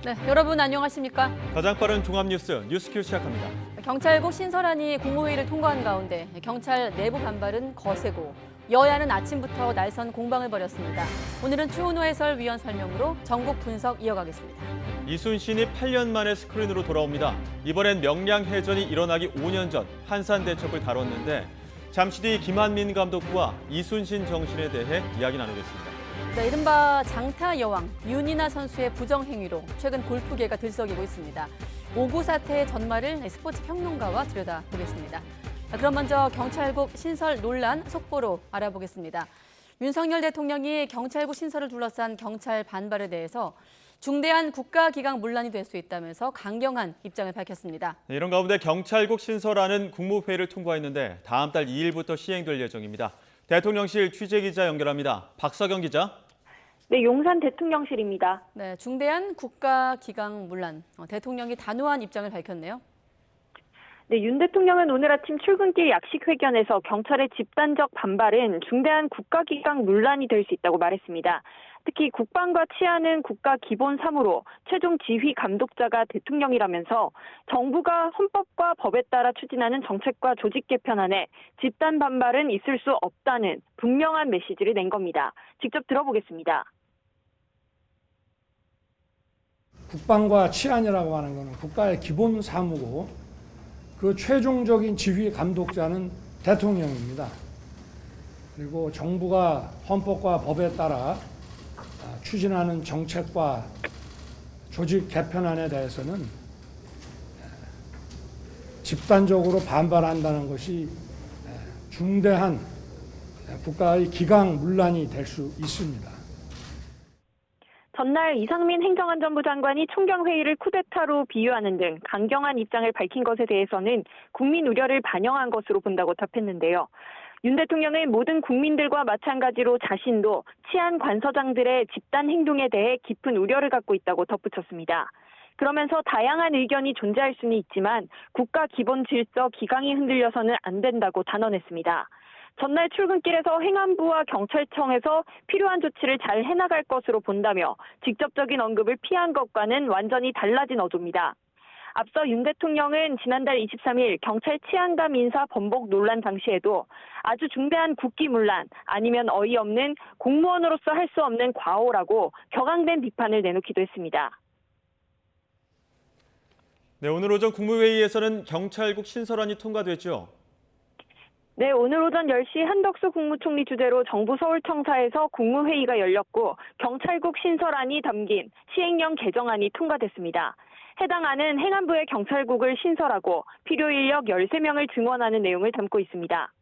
네, 여러분 안녕하십니까? 가장 빠른 종합뉴스 뉴스큐 시작합니다. 경찰국 신설안이 국무회의를 통과한 가운데 경찰 내부 반발은 거세고 여야는 아침부터 날선 공방을 벌였습니다. 오늘은 추은호 해설위원 설명으로 전국 분석 이어가겠습니다. 이순신이 8년 만에 스크린으로 돌아옵니다. 이번엔 명량해전이 일어나기 5년 전 한산대첩을 다뤘는데 잠시 뒤 김한민 감독과 이순신 정신에 대해 이야기 나누겠습니다. 네, 이른바 장타 여왕 윤이나 선수의 부정행위로 최근 골프계가 들썩이고 있습니다. 5구 사태의 전말을 스포츠 평론가와 들여다보겠습니다. 그럼 먼저 경찰국 신설 논란 속보로 알아보겠습니다. 윤석열 대통령이 경찰국 신설을 둘러싼 경찰 반발에 대해서 중대한 국가기강 문란이 될 수 있다면서 강경한 입장을 밝혔습니다. 이런 가운데 경찰국 신설안은 국무회의를 통과했는데 다음 달 2일부터 시행될 예정입니다. 대통령실 취재기자 연결합니다. 박서경 기자. 네, 용산 대통령실입니다. 네, 중대한 국가기강 문란. 대통령이 단호한 입장을 밝혔네요. 네, 윤 대통령은 오늘 아침 출근길 약식회견에서 경찰의 집단적 반발은 중대한 국가기강 문란이 될 수 있다고 말했습니다. 특히 국방과 치안은 국가 기본 사무로 최종 지휘 감독자가 대통령이라면서 정부가 헌법과 법에 따라 추진하는 정책과 조직 개편안에 집단 반발은 있을 수 없다는 분명한 메시지를 낸 겁니다. 직접 들어보겠습니다. 국방과 치안이라고 하는 것은 국가의 기본 사무고 그 최종적인 지휘 감독자는 대통령입니다. 그리고 정부가 헌법과 법에 따라 추진하는 정책과 조직 개편안에 대해서는 집단적으로 반발한다는 것이 중대한 국가의 기강 문란이 될 수 있습니다. 전날 이상민 행정안전부 장관이 총경회의를 쿠데타로 비유하는 등 강경한 입장을 밝힌 것에 대해서는 국민 우려를 반영한 것으로 본다고 답했는데요. 윤 대통령은 모든 국민들과 마찬가지로 자신도 치안 관서장들의 집단 행동에 대해 깊은 우려를 갖고 있다고 덧붙였습니다. 그러면서 다양한 의견이 존재할 수는 있지만 국가 기본 질서 기강이 흔들려서는 안 된다고 단언했습니다. 전날 출근길에서 행안부와 경찰청에서 필요한 조치를 잘 해나갈 것으로 본다며 직접적인 언급을 피한 것과는 완전히 달라진 어조입니다. 앞서 윤 대통령은 지난달 23일 경찰 치안감 인사 번복 논란 당시에도 아주 중대한 국기문란 아니면 어이없는 공무원으로서 할 수 없는 과오라고 격앙된 비판을 내놓기도 했습니다. 네, 오늘 오전 국무회의에서는 경찰국 신설안이 통과됐죠. 네, 오늘 오전 10시 한덕수 국무총리 주재로 정부 서울청사에서 국무회의가 열렸고 경찰국 신설안이 담긴 시행령 개정안이 통과됐습니다. 해당 안은 행안부의 경찰국을 신설하고 필요 인력 13명을 증원하는 내용을 담고 있습니다.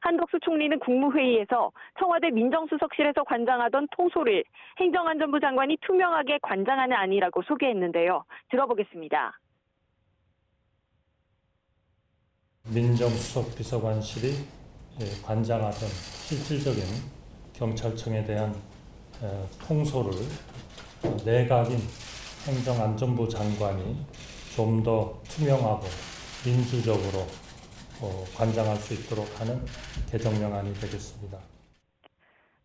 한덕수 총리는 국무회의에서 청와대 민정수석실에서 관장하던 통솔을 행정안전부 장관이 투명하게 관장하는 안이라고 소개했는데요. 들어보겠습니다. 민정수석 비서관실이 관장하던 실질적인 경찰청에 대한 통솔을 내각인 행정안전부 장관이 좀 더 투명하고 민주적으로 관장할 수 있도록 하는 개정령안이 되겠습니다.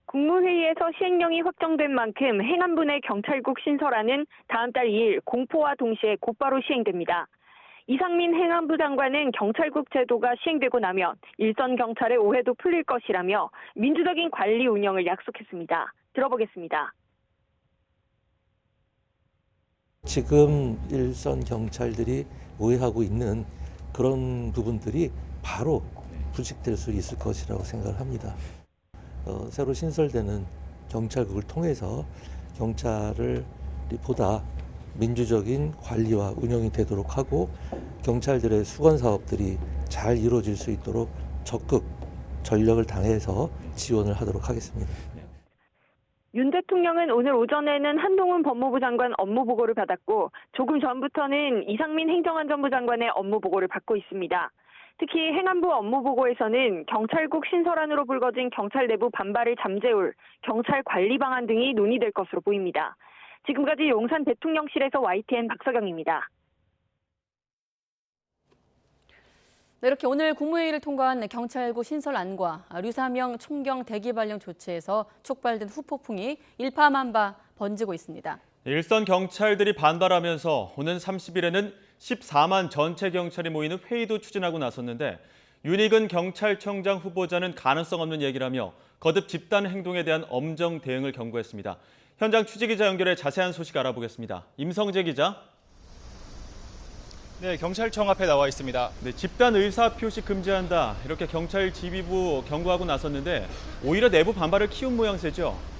국무회의에서 시행령이 확정된 만큼 행안부 내 경찰국 신설안은 다음 달 2일 공포와 동시에 곧바로 시행됩니다. 이상민 행안부 장관은 경찰국 제도가 시행되고 나면 일선 경찰의 오해도 풀릴 것이라며 민주적인 관리 운영을 약속했습니다. 들어보겠습니다. 지금 일선 경찰들이 오해하고 있는 그런 부분들이 바로 불식될 수 있을 것이라고 생각을 합니다. 새로 신설되는 경찰국을 통해서 경찰을 보다 민주적인 관리와 운영이 되도록 하고 경찰들의 수건 사업들이 잘 이루어질 수 있도록 적극 전력을 다해서 지원을 하도록 하겠습니다. 윤 대통령은 오늘 오전에는 한동훈 법무부 장관 업무 보고를 받았고 조금 전부터는 이상민 행정안전부 장관의 업무 보고를 받고 있습니다. 특히 행안부 업무 보고에서는 경찰국 신설안으로 불거진 경찰 내부 반발을 잠재울 경찰 관리 방안 등이 논의될 것으로 보입니다. 지금까지 용산 대통령실에서 YTN 박서경입니다. 네, 이렇게 오늘 국무회의를 통과한 경찰국 신설안과 류사명 총경 대기발령 조치에서 촉발된 후폭풍이 일파만파 번지고 있습니다. 일선 경찰들이 반발하면서 오는 30일에는 14만 전체 경찰이 모이는 회의도 추진하고 나섰는데 윤익은 경찰청장 후보자는 가능성 없는 얘기라며 거듭 집단 행동에 대한 엄정 대응을 경고했습니다. 현장 취재기자 연결해 자세한 소식 알아보겠습니다. 임성재 기자. 네, 경찰청 앞에 나와 있습니다. 네, 집단 의사표시 금지한다. 이렇게 경찰 지휘부 경고하고 나섰는데 오히려 내부 반발을 키운 모양새죠.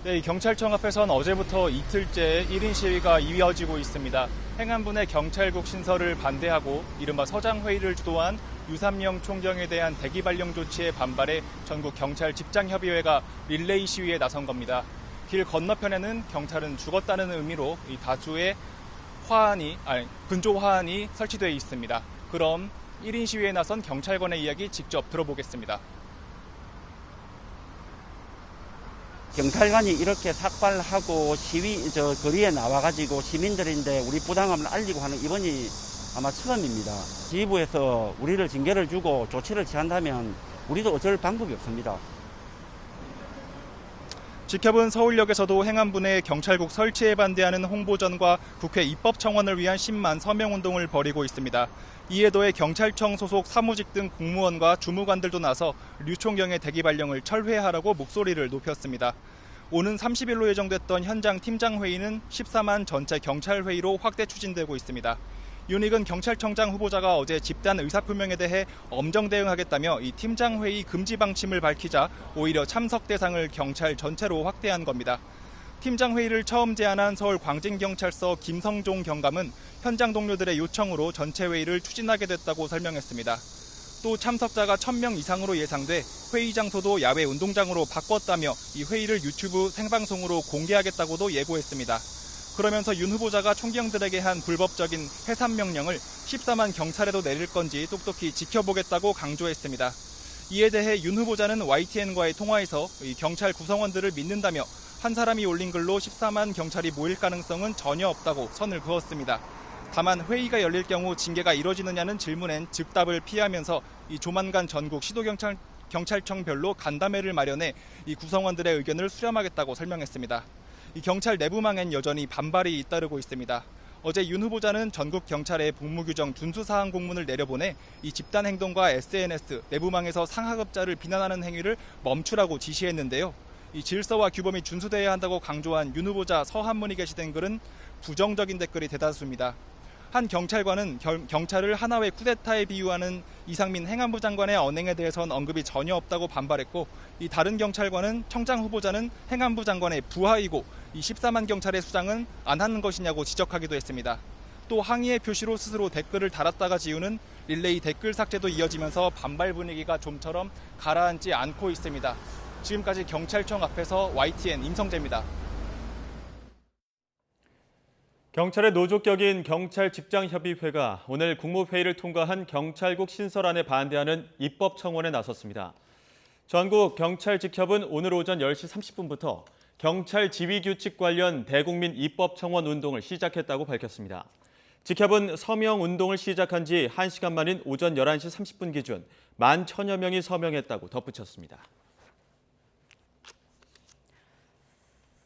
네, 경찰청 앞에선 어제부터 이틀째 1인 시위가 이어지고 있습니다. 행안부 내 경찰국 신설을 반대하고 이른바 서장회의를 주도한 유삼영 총경에 대한 대기 발령 조치에 반발해 전국 경찰 직장협의회가 릴레이 시위에 나선 겁니다. 길 건너편에는 경찰은 죽었다는 의미로 이 다수의 근조 화환이 설치되어 있습니다. 그럼 1인 시위에 나선 경찰관의 이야기 직접 들어보겠습니다. 경찰관이 이렇게 삭발하고 거리에 나와가지고 시민들인데 우리 부당함을 알리고 하는 이번이 아마 처음입니다. 지휘부에서 우리를 징계를 주고 조치를 취한다면 우리도 어쩔 방법이 없습니다. 지켜본 서울역에서도 행안부 내 경찰국 설치에 반대하는 홍보전과 국회 입법청원을 위한 10만 서명운동을 벌이고 있습니다. 이에 더해 경찰청 소속 사무직 등 공무원과 주무관들도 나서 류 총경의 대기 발령을 철회하라고 목소리를 높였습니다. 오는 30일로 예정됐던 현장 팀장회의는 14만 전체 경찰회의로 확대 추진되고 있습니다. 윤익은 경찰청장 후보자가 어제 집단 의사표명에 대해 엄정 대응하겠다며 이 팀장회의 금지 방침을 밝히자 오히려 참석 대상을 경찰 전체로 확대한 겁니다. 팀장회의를 처음 제안한 서울 광진경찰서 김성종 경감은 현장 동료들의 요청으로 전체 회의를 추진하게 됐다고 설명했습니다. 또 참석자가 1000명 이상으로 예상돼 회의 장소도 야외 운동장으로 바꿨다며 이 회의를 유튜브 생방송으로 공개하겠다고도 예고했습니다. 그러면서 윤 후보자가 총경들에게 한 불법적인 해산 명령을 14만 경찰에도 내릴 건지 똑똑히 지켜보겠다고 강조했습니다. 이에 대해 윤 후보자는 YTN과의 통화에서 이 경찰 구성원들을 믿는다며 한 사람이 올린 글로 14만 경찰이 모일 가능성은 전혀 없다고 선을 그었습니다. 다만 회의가 열릴 경우 징계가 이뤄지느냐는 질문엔 즉답을 피하면서 이 조만간 전국 시도경찰청별로 간담회를 마련해 이 구성원들의 의견을 수렴하겠다고 설명했습니다. 이 경찰 내부망엔 여전히 반발이 잇따르고 있습니다. 어제 윤 후보자는 전국 경찰에 복무규정 준수사항 공문을 내려보내 이 집단 행동과 SNS, 내부망에서 상하급자를 비난하는 행위를 멈추라고 지시했는데요. 이 질서와 규범이 준수돼야 한다고 강조한 윤 후보자 서한문이 게시된 글은 부정적인 댓글이 대다수입니다. 한 경찰관은 경찰을 하나의 쿠데타에 비유하는 이상민 행안부 장관의 언행에 대해선 언급이 전혀 없다고 반발했고, 이 다른 경찰관은 청장 후보자는 행안부 장관의 부하이고 이 14만 경찰의 수장은 안 하는 것이냐고 지적하기도 했습니다. 또 항의의 표시로 스스로 댓글을 달았다가 지우는 릴레이 댓글 삭제도 이어지면서 반발 분위기가 좀처럼 가라앉지 않고 있습니다. 지금까지 경찰청 앞에서 YTN 임성재입니다. 경찰의 노조격인 경찰직장협의회가 오늘 국무회의를 통과한 경찰국 신설안에 반대하는 입법청원에 나섰습니다. 전국 경찰직협은 오늘 오전 10시 30분부터 경찰 지휘규칙 관련 대국민 입법청원 운동을 시작했다고 밝혔습니다. 직협은 서명 운동을 시작한 지 1시간 만인 오전 11시 30분 기준 11,000여 명이 서명했다고 덧붙였습니다.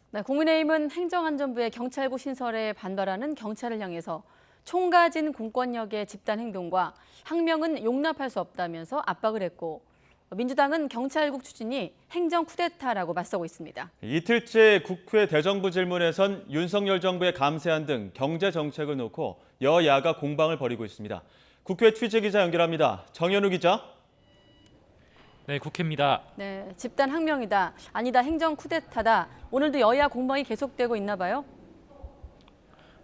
네, 국민의힘은 행정안전부의 경찰국 신설에 반발하는 경찰을 향해서 총 가진 공권력의 집단 행동과 항명은 용납할 수 없다면서 압박을 했고, 민주당은 경찰국 추진이 행정 쿠데타라고 맞서고 있습니다. 이틀째 국회 대정부 질문에선 윤석열 정부의 감세안 등 경제 정책을 놓고 여야가 공방을 벌이고 있습니다. 국회 취재기자 연결합니다. 정현우 기자. 네, 국회입니다. 네, 집단 항명이다, 아니다 행정 쿠데타다. 오늘도 여야 공방이 계속되고 있나 봐요?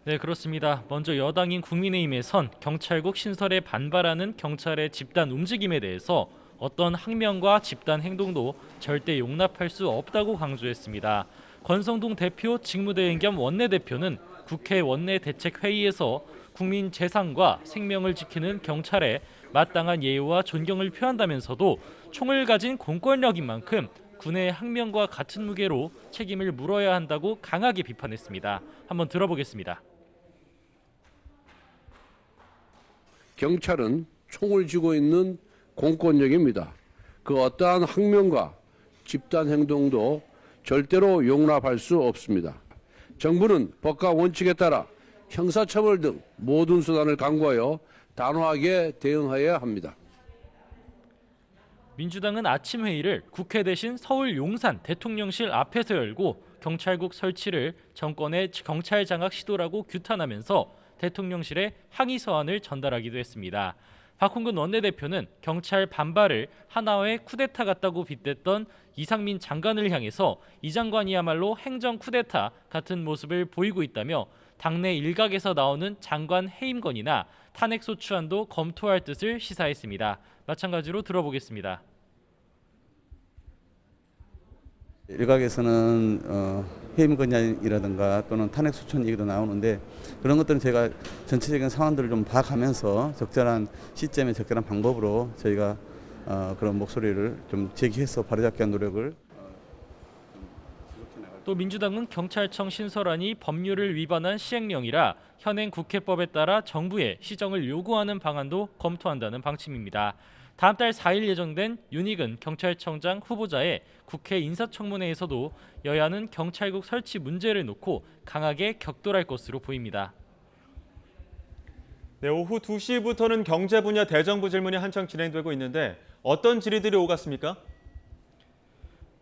네, 그렇습니다. 먼저 여당인 국민의힘에선 경찰국 신설에 반발하는 경찰의 집단 움직임에 대해서 어떤 항명과 집단 행동도 절대 용납할 수 없다고 강조했습니다. 권성동 대표 직무대행 겸 원내대표는 국회 원내대책회의에서 국민 재산과 생명을 지키는 경찰에 마땅한 예우와 존경을 표한다면서도 총을 가진 공권력인 만큼 군의 항명과 같은 무게로 책임을 물어야 한다고 강하게 비판했습니다. 한번 들어보겠습니다. 경찰은 총을 쥐고 있는 공권력입니다. 그 어떠한 항명과 집단 행동도 절대로 용납할 수 없습니다. 정부는 법과 원칙에 따라 형사처벌 등 모든 수단을 강구하여 단호하게 대응해야 합니다. 민주당은 아침 회의를 국회 대신 서울 용산 대통령실 앞에서 열고 경찰국 설치를 정권의 경찰 장악 시도라고 규탄하면서 대통령실에 항의 서한을 전달하기도 했습니다. 박홍근 원내대표는 경찰 반발을 하나의 쿠데타 같다고 빗댔던 이상민 장관을 향해서 이 장관이야말로 행정 쿠데타 같은 모습을 보이고 있다며 당내 일각에서 나오는 장관 해임건이나 탄핵소추안도 검토할 뜻을 시사했습니다. 마찬가지로 들어보겠습니다. 일각에서는 해임건이라든가 또는 탄핵소추안 얘기도 나오는데 그런 것들은 제가 전체적인 상황들을 좀 봐가면서 적절한 시점에 적절한 방법으로 저희가 그런 목소리를 좀 제기해서 바로잡기 위한 노력을. 또 민주당은 경찰청 신설안이 법률을 위반한 시행령이라 현행 국회법에 따라 정부에 시정을 요구하는 방안도 검토한다는 방침입니다. 다음 달 4일 예정된 윤익은 경찰청장 후보자의 국회 인사청문회에서도 여야는 경찰국 설치 문제를 놓고 강하게 격돌할 것으로 보입니다. 네, 오후 2시부터는 경제 분야 대정부 질문이 한창 진행되고 있는데 어떤 질의들이 오갔습니까?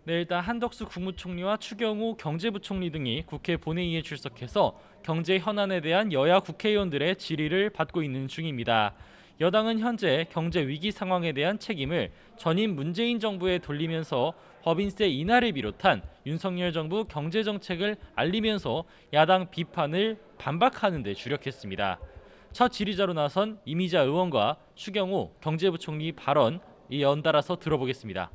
네, 일단 한덕수 국무총리와 추경호 경제부총리 등이 국회 본회의에 출석해서 경제 현안에 대한 여야 국회의원들의 질의를 받고 있는 중입니다. 여당은 현재 경제 위기 상황에 대한 책임을 전임 문재인 정부에 돌리면서 법인세 인하를 비롯한 윤석열 정부 경제 정책을 알리면서 야당 비판을 반박하는 데 주력했습니다. 첫 질의자로 나선 이미자 의원과 추경호 경제부총리 발언 연달아서 들어보겠습니다.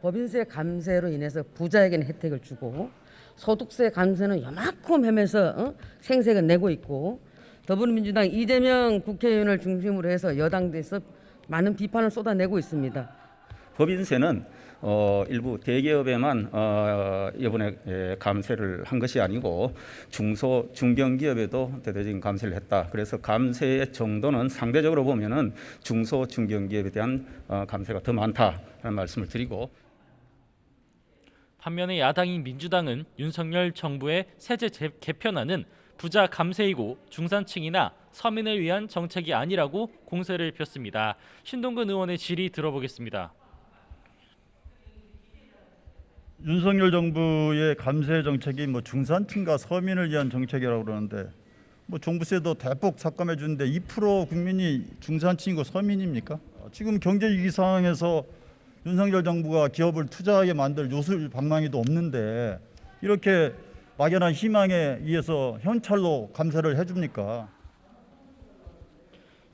법인세 감세로 인해서 부자에게는 혜택을 주고 소득세 감세는 요만큼 하면서 생색을 내고 있고 더불어민주당 이재명 국회의원을 중심으로 해서 여당에서 많은 비판을 쏟아내고 있습니다. 법인세는 일부 대기업에만 이번에 감세를 한 것이 아니고 중소 중견기업에도 대대적인 감세를 했다. 그래서 감세의 정도는 상대적으로 보면은 중소 중견기업에 대한 감세가 더 많다라는 말씀을 드리고. 반면에 야당인 민주당은 윤석열 정부의 세제 개편안은 부자 감세이고 중산층이나 서민을 위한 정책이 아니라고 공세를 폈습니다. 신동근 의원의 질의 들어보겠습니다. 윤석열 정부의 감세 정책이 중산층과 서민을 위한 정책이라고 그러는데 종부세도 대폭 삭감해 주는데 2% 국민이 중산층이고 서민입니까? 지금 경제 위기 상황에서 윤석열 정부가 기업을 투자하게 만들 요술 방망이도 없는데 이렇게 막연한 희망에 의해서 현찰로 감세를 해줍니까?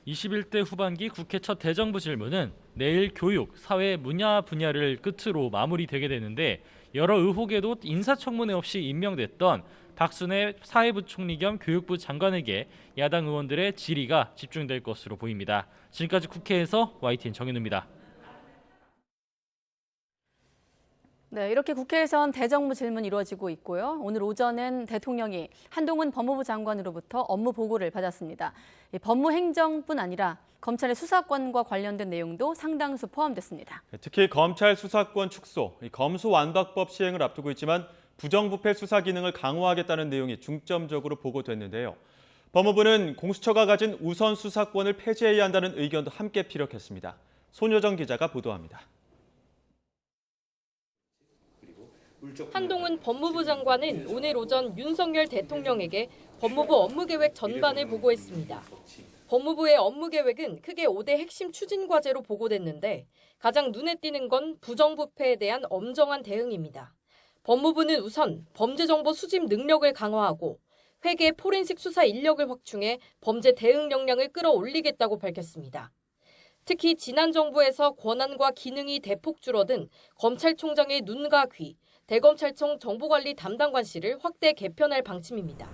21대 후반기 국회 첫 대정부 질문은 내일 교육, 사회, 문화 분야를 끝으로 마무리되게 되는데 여러 의혹에도 인사청문회 없이 임명됐던 박순애 사회부총리 겸 교육부 장관에게 야당 의원들의 질의가 집중될 것으로 보입니다. 지금까지 국회에서 YTN 정현우입니다. 네, 이렇게 국회에선 대정부 질문이 이루어지고 있고요. 오늘 오전엔 대통령이 한동훈 법무부 장관으로부터 업무 보고를 받았습니다. 법무행정뿐 아니라 검찰의 수사권과 관련된 내용도 상당수 포함됐습니다. 특히 검찰 수사권 축소, 검수완박법 시행을 앞두고 있지만 부정부패 수사 기능을 강화하겠다는 내용이 중점적으로 보고됐는데요. 법무부는 공수처가 가진 우선 수사권을 폐지해야 한다는 의견도 함께 피력했습니다. 손효정 기자가 보도합니다. 한동훈 법무부 장관은 오늘 오전 윤석열 대통령에게 법무부 업무계획 전반을 보고했습니다. 법무부의 업무계획은 크게 5대 핵심 추진 과제로 보고됐는데 가장 눈에 띄는 건 부정부패에 대한 엄정한 대응입니다. 법무부는 우선 범죄정보 수집 능력을 강화하고 회계 포렌식 수사 인력을 확충해 범죄 대응 역량을 끌어올리겠다고 밝혔습니다. 특히 지난 정부에서 권한과 기능이 대폭 줄어든 검찰총장의 눈과 귀, 대검찰청 정보관리 담당관실을 확대 개편할 방침입니다.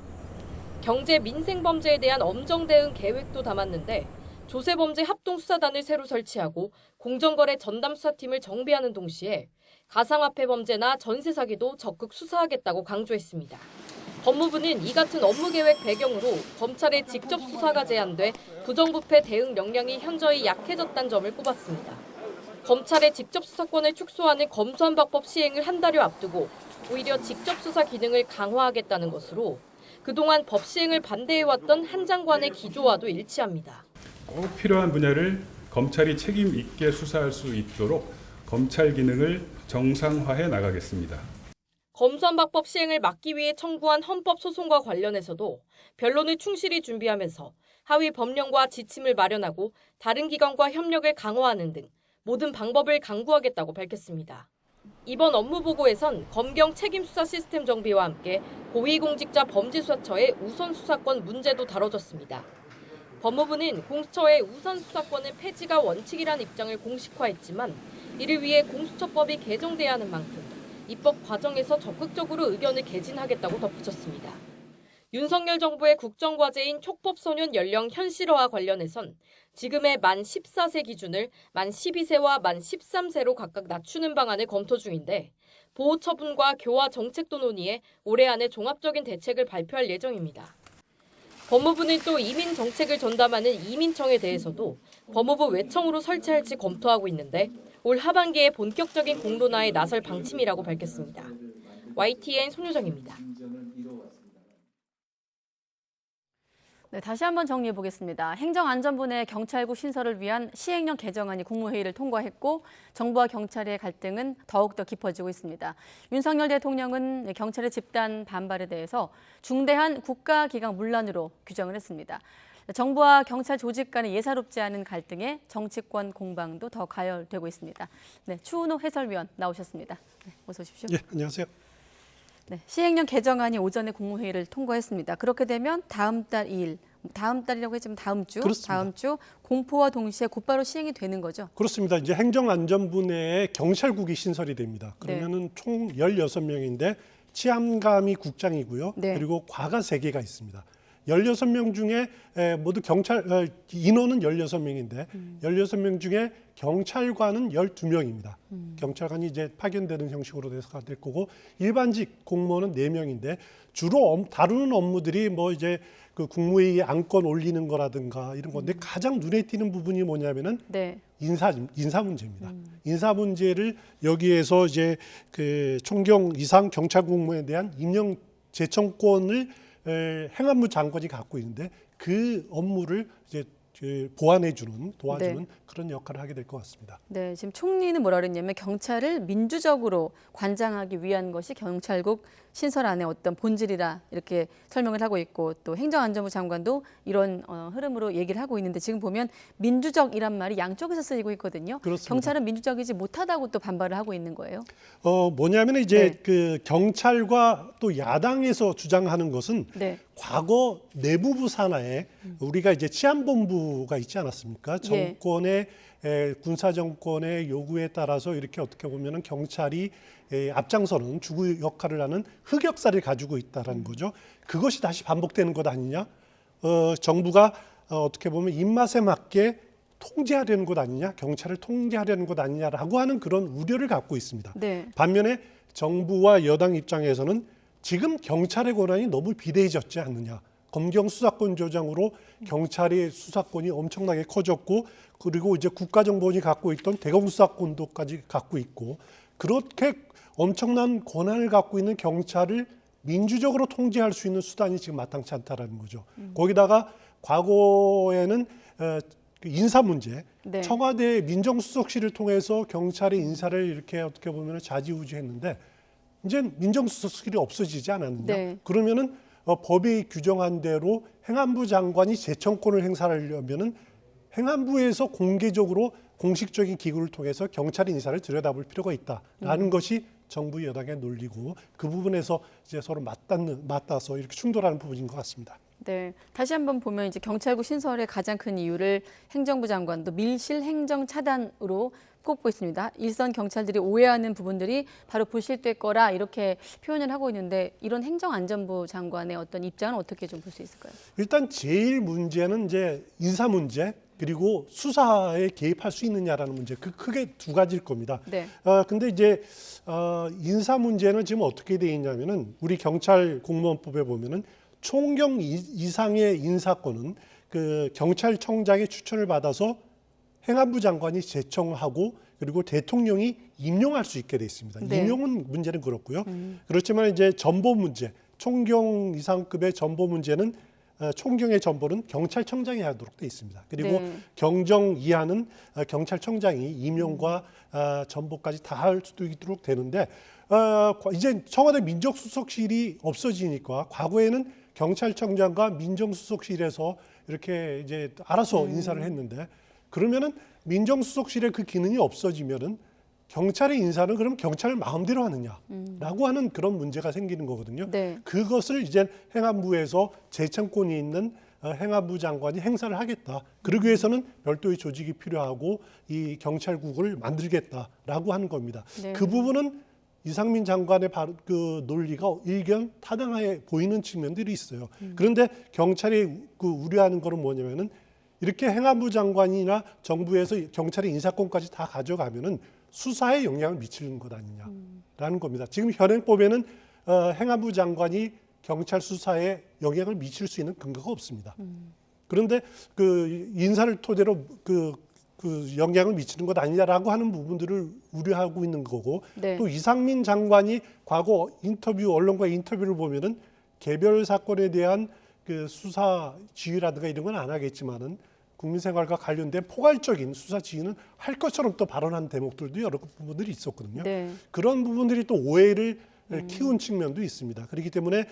경제 민생범죄에 대한 엄정 대응 계획도 담았는데 조세범죄 합동수사단을 새로 설치하고 공정거래 전담수사팀을 정비하는 동시에 가상화폐 범죄나 전세 사기도 적극 수사하겠다고 강조했습니다. 법무부는 이 같은 업무계획 배경으로 검찰의 직접 수사가 제한돼 부정부패 대응 역량이 현저히 약해졌다는 점을 꼽았습니다. 검찰의 직접 수사권을 축소하는 검수완박법 시행을 한 달여 앞두고 오히려 직접 수사 기능을 강화하겠다는 것으로 그동안 법 시행을 반대해왔던 한 장관의 기조와도 일치합니다. 꼭 필요한 분야를 검찰이 책임 있게 수사할 수 있도록 검찰 기능을 정상화해 나가겠습니다. 검수완박법 시행을 막기 위해 청구한 헌법 소송과 관련해서도 변론을 충실히 준비하면서 하위 법령과 지침을 마련하고 다른 기관과 협력을 강화하는 등 모든 방법을 강구하겠다고 밝혔습니다. 이번 업무보고에선 검경 책임수사 시스템 정비와 함께 고위공직자 범죄수사처의 우선 수사권 문제도 다뤄졌습니다. 법무부는 공수처의 우선 수사권은 폐지가 원칙이란 입장을 공식화했지만 이를 위해 공수처법이 개정돼야 하는 만큼 입법 과정에서 적극적으로 의견을 개진하겠다고 덧붙였습니다. 윤석열 정부의 국정과제인 촉법소년 연령 현실화와 관련해선 지금의 만 14세 기준을 만 12세와 만 13세로 각각 낮추는 방안을 검토 중인데 보호 처분과 교화 정책도 논의해 올해 안에 종합적인 대책을 발표할 예정입니다. 법무부는 또 이민 정책을 전담하는 이민청에 대해서도 법무부 외청으로 설치할지 검토하고 있는데 올 하반기에 본격적인 공론화에 나설 방침이라고 밝혔습니다. YTN 손유정입니다. 네, 다시 한번 정리해 보겠습니다. 행정안전부 내 경찰국 신설을 위한 시행령 개정안이 국무회의를 통과했고 정부와 경찰의 갈등은 더욱더 깊어지고 있습니다. 윤석열 대통령은 경찰의 집단 반발에 대해서 중대한 국가기강 문란으로 규정을 했습니다. 정부와 경찰 조직 간의 예사롭지 않은 갈등에 정치권 공방도 더 가열되고 있습니다. 네, 추은호 해설위원 나오셨습니다. 네, 어서 오십시오. 예, 안녕하세요. 네, 시행령 개정안이 오전에 국무회의를 통과했습니다. 그렇게 되면 다음 달이라고 했지만 다음 주 공포와 동시에 곧바로 시행이 되는 거죠? 그렇습니다. 이제 행정안전부 내에 경찰국이 신설이 됩니다. 그러면은 총 16명인데 치안감이 국장이고요. 그리고 과가 3개가 있습니다. 16명 중에 모두 인원은 16명인데 16명 중에 경찰관은 12명입니다. 경찰관이 이제 파견되는 형식으로 돼서 될 거고 일반직 공무원은 4명인데 주로 다루는 업무들이 뭐 이제 그 국무회의에 안건 올리는 거라든가 이런 건데 가장 눈에 띄는 부분이 뭐냐면은 인사 문제입니다. 인사 문제를 여기에서 이제 그 총경 이상 경찰 공무원에 대한 임명 제청권을 행안부 장관이 갖고 있는데 그 업무를 이제 도와주는 그런 역할을 하게 될 것 같습니다. 네, 지금 총리는 뭐라 그랬냐면 경찰을 민주적으로 관장하기 위한 것이 경찰국 신설안의 어떤 본질이라 이렇게 설명을 하고 있고 또 행정안전부 장관도 이런 흐름으로 얘기를 하고 있는데 지금 보면 민주적이란 말이 양쪽에서 쓰이고 있거든요. 그렇습니다. 경찰은 민주적이지 못하다고 또 반발을 하고 있는 거예요. 뭐냐면 이제 그 경찰과 또 야당에서 주장하는 것은 과거 내부부 산하에 우리가 이제 치안본부가 있지 않았습니까? 정권의 군사 정권의 요구에 따라서 이렇게 어떻게 보면은 경찰이 앞장서는 주구 역할을 하는 흑역사를 가지고 있다라는 거죠. 그것이 다시 반복되는 것 아니냐? 정부가 어떻게 보면 입맛에 맞게 통제하려는 것 아니냐? 경찰을 통제하려는 것 아니냐라고 하는 그런 우려를 갖고 있습니다. 반면에 정부와 여당 입장에서는 지금 경찰의 권한이 너무 비대해졌지 않느냐. 검경 수사권 조정으로 경찰의 수사권이 엄청나게 커졌고 그리고 이제 국가정보원이 갖고 있던 대검수사권도까지 갖고 있고 그렇게 엄청난 권한을 갖고 있는 경찰을 민주적으로 통제할 수 있는 수단이 지금 마땅치 않다라는 거죠. 거기다가 과거에는 인사 문제, 청와대 민정수석실을 통해서 경찰의 인사를 이렇게 어떻게 보면 좌지우지했는데 이제 민정수석실이 없어지지 않았느냐. 그러면은 법이 규정한 대로 행안부 장관이 제청권을 행사하려면은 행안부에서 공개적으로 공식적인 기구를 통해서 경찰의 인사를 들여다볼 필요가 있다라는 것이 정부 여당의 논리고 그 부분에서 이제 서로 맞닿아서 이렇게 충돌하는 부분인 것 같습니다. 네, 다시 한번 보면 이제 경찰국 신설의 가장 큰 이유를 행정부 장관도 밀실 행정 차단으로 꼽고 있습니다. 일선 경찰들이 오해하는 부분들이 바로 불실될 거라 이렇게 표현을 하고 있는데 이런 행정안전부 장관의 어떤 입장은 어떻게 좀 볼 수 있을까요? 일단 제일 문제는 이제 인사 문제 그리고 수사에 개입할 수 있느냐라는 문제 크게 두 가지일 겁니다. 근데 이제 인사 문제는 지금 어떻게 돼 있냐면은 우리 경찰 공무원법에 보면은 총경 이상의 인사권은 그 경찰청장의 추천을 받아서 행안부 장관이 제청하고 그리고 대통령이 임용할 수 있게 돼 있습니다. 네. 임용은 문제는 그렇고요. 그렇지만 이제 전보 문제, 총경 이상급의 전보 문제는 총경의 전보는 경찰청장이 하도록 돼 있습니다. 그리고 네. 경정 이하는 경찰청장이 임용과 전보까지 다 할 수도 있도록 되는데 이제 청와대 민정수석실이 없어지니까 과거에는 경찰청장과 민정수석실에서 이렇게 이제 알아서 인사를 했는데 그러면은 민정수석실의 그 기능이 없어지면은 경찰의 인사는 그럼 경찰을 마음대로 하느냐라고 하는 그런 문제가 생기는 거거든요. 네. 그것을 이제 행안부에서 재청권이 있는 행안부 장관이 행사를 하겠다. 그러기 위해서는 별도의 조직이 필요하고 이 경찰국을 만들겠다라고 하는 겁니다. 네. 그 부분은 이상민 장관의 그 논리가 일견 타당해 보이는 측면들이 있어요. 그런데 경찰이 그 우려하는 거는 뭐냐면은 이렇게 행안부 장관이나 정부에서 경찰의 인사권까지 다 가져가면은 수사에 영향을 미치는 것 아니냐라는 겁니다. 지금 현행법에는 행안부 장관이 경찰 수사에 영향을 미칠 수 있는 근거가 없습니다. 그런데 그 인사를 토대로 그 영향을 미치는 것 아니냐라고 하는 부분들을 우려하고 있는 거고 네. 또 이상민 장관이 과거 언론과의 인터뷰를 보면은 개별 사건에 대한 그 수사 지휘라든가 이런 건 안 하겠지만은 국민생활과 관련된 포괄적인 수사 지휘는 할 것처럼 또 발언한 대목들도 여러 부분들이 있었거든요. 네. 그런 부분들이 또 오해를 키운 측면도 있습니다. 그렇기 때문에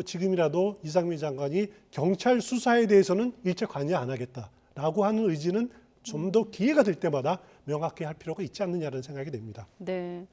지금이라도 이상민 장관이 경찰 수사에 대해서는 일체 관여 안 하겠다라고 하는 의지는 좀 더 기회가 될 때마다 명확히 할 필요가 있지 않느냐는 생각이 됩니다. 네.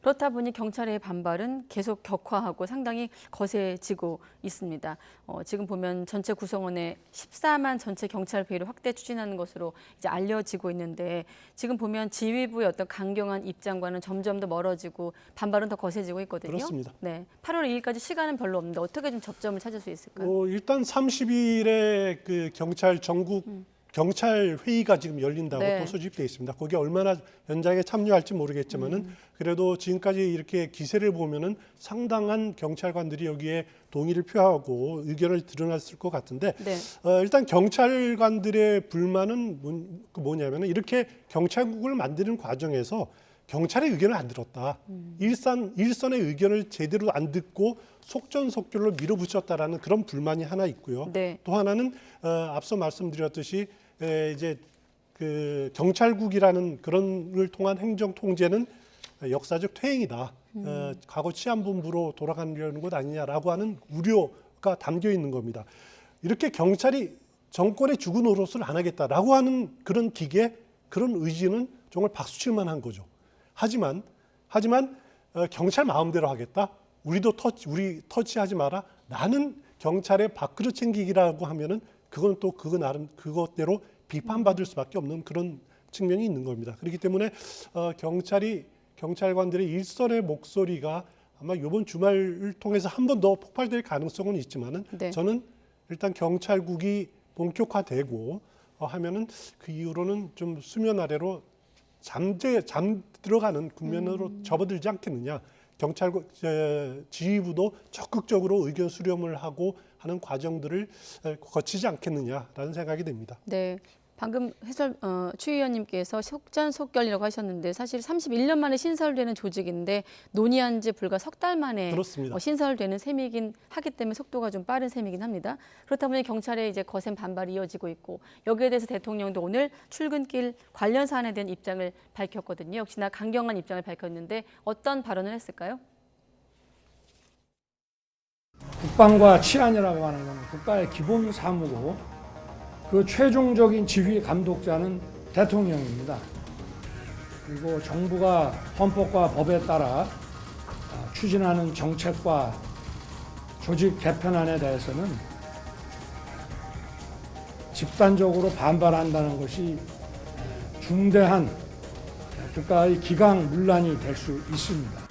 그렇다 보니 경찰의 반발은 계속 격화하고 상당히 거세지고 있습니다. 지금 보면 전체 구성원의 14만 전체 경찰 배를 확대 추진하는 것으로 이제 알려지고 있는데 지금 보면 지휘부의 어떤 강경한 입장과는 점점 더 멀어지고 반발은 더 거세지고 있거든요. 그렇습니다. 네. 8월 2일까지 시간은 별로 없는데 어떻게 좀 접점을 찾을 수 있을까요? 일단 30일에 그 경찰 전국 경찰 회의가 지금 열린다고 네. 또 소집돼 있습니다. 거기에 얼마나 현장에 참여할지 모르겠지만은 그래도 지금까지 이렇게 기세를 보면은 상당한 경찰관들이 여기에 동의를 표하고 의견을 드러냈을 것 같은데 네. 일단 경찰관들의 불만은 뭐냐면은 이렇게 경찰국을 만드는 과정에서 경찰의 의견을 안 들었다. 일선의 의견을 제대로 안 듣고 속전속결로 밀어붙였다라는 그런 불만이 하나 있고요. 네. 또 하나는 앞서 말씀드렸듯이 이제 그 경찰국이라는 그런을 통한 행정 통제는 역사적 퇴행이다. 과거 치안본부로 돌아가려는 것 아니냐라고 하는 우려가 담겨 있는 겁니다. 이렇게 경찰이 정권의 죽은 노릇을 안 하겠다라고 하는 그런 기계, 그런 의지는 정말 박수칠만 한 거죠. 하지만 경찰 마음대로 하겠다. 우리 터치하지 마라. 나는 경찰의 밥그릇 챙기기라고 하면은 그건 또 그것대로 비판받을 수밖에 없는 그런 측면이 있는 겁니다. 그렇기 때문에 경찰관들의 일선의 목소리가 아마 이번 주말을 통해서 한 번 더 폭발될 가능성은 있지만은 네. 저는 일단 경찰국이 본격화되고 하면은 그 이후로는 좀 수면 아래로 잠들어가는 국면으로 접어들지 않겠느냐. 경찰국 지휘부도 적극적으로 의견 수렴을 하고 하는 과정들을 거치지 않겠느냐라는 생각이 됩니다. 네. 방금 추 의원님께서 속전속결이라고 하셨는데 사실 31년 만에 신설되는 조직인데 논의한 지 불과 석 달 만에 신설되는 셈이긴 하기 때문에 속도가 좀 빠른 셈이긴 합니다. 그렇다 보니 경찰의 이제 거센 반발이 이어지고 있고 여기에 대해서 대통령도 오늘 출근길 관련 사안에 대한 입장을 밝혔거든요. 역시나 강경한 입장을 밝혔는데 어떤 발언을 했을까요? 국방과 치안이라고 하는 것은 국가의 기본 사무고 그 최종적인 지휘 감독자는 대통령입니다. 그리고 정부가 헌법과 법에 따라 추진하는 정책과 조직 개편안에 대해서는 집단적으로 반발한다는 것이 중대한 국가의 기강 문란이 될 수 있습니다.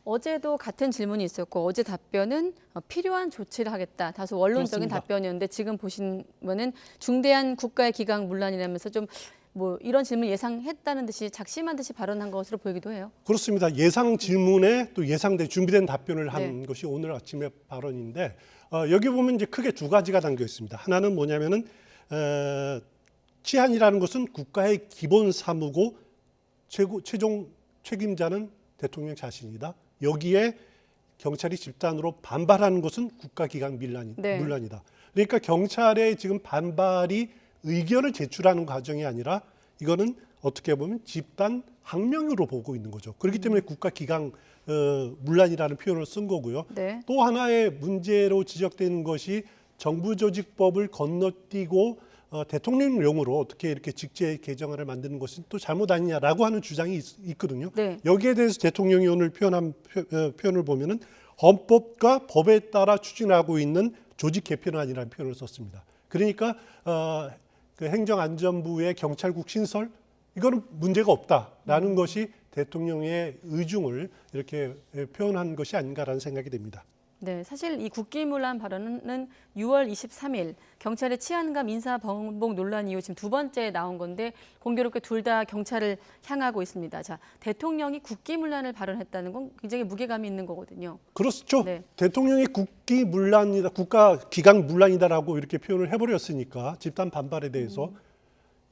어제도 같은 질문이 있었고 어제 답변은 필요한 조치를 하겠다. 다소 원론적인 그렇습니다. 답변이었는데 지금 보시면은 중대한 국가의 기강 문란이라면서 좀 뭐 이런 질문 예상했다는 듯이 작심한 듯이 발언한 것으로 보이기도 해요. 그렇습니다. 예상 질문에 또 예상된 준비된 답변을 한 네. 것이 오늘 아침의 발언인데 여기 보면 이제 크게 두 가지가 담겨 있습니다. 하나는 뭐냐면은 치안이라는 것은 국가의 기본 사무고 최종 책임자는 대통령 자신이다. 여기에 경찰이 집단으로 반발하는 것은 국가기강 문란이다. 그러니까 경찰의 지금 반발이 의견을 제출하는 과정이 아니라 이거는 어떻게 보면 집단 항명으로 보고 있는 거죠. 그렇기 때문에 국가기강 문란이라는 표현을 쓴 거고요. 또 하나의 문제로 지적되는 것이 정부조직법을 건너뛰고 대통령령으로 어떻게 이렇게 직제 개정안을 만드는 것은 또 잘못 아니냐라고 하는 주장이 있거든요. 여기에 대해서 대통령이 오늘 표현을 보면은 헌법과 법에 따라 추진하고 있는 조직 개편안이라는 표현을 썼습니다. 그러니까 그 행정안전부의 경찰국 신설 이거는 문제가 없다라는 것이 대통령의 의중을 이렇게 표현한 것이 아닌가라는 생각이 됩니다. 네, 사실 이 국기문란 발언은 6월 23일 경찰의 치안감 인사범복 논란 이후 지금 두 번째 나온 건데 공교롭게 둘 다 경찰을 향하고 있습니다. 자, 대통령이 국기문란을 발언했다는 건 굉장히 무게감이 있는 거거든요. 그렇죠. 대통령이 국기문란이다, 국가기강문란이다라고 이렇게 표현을 해버렸으니까 집단 반발에 대해서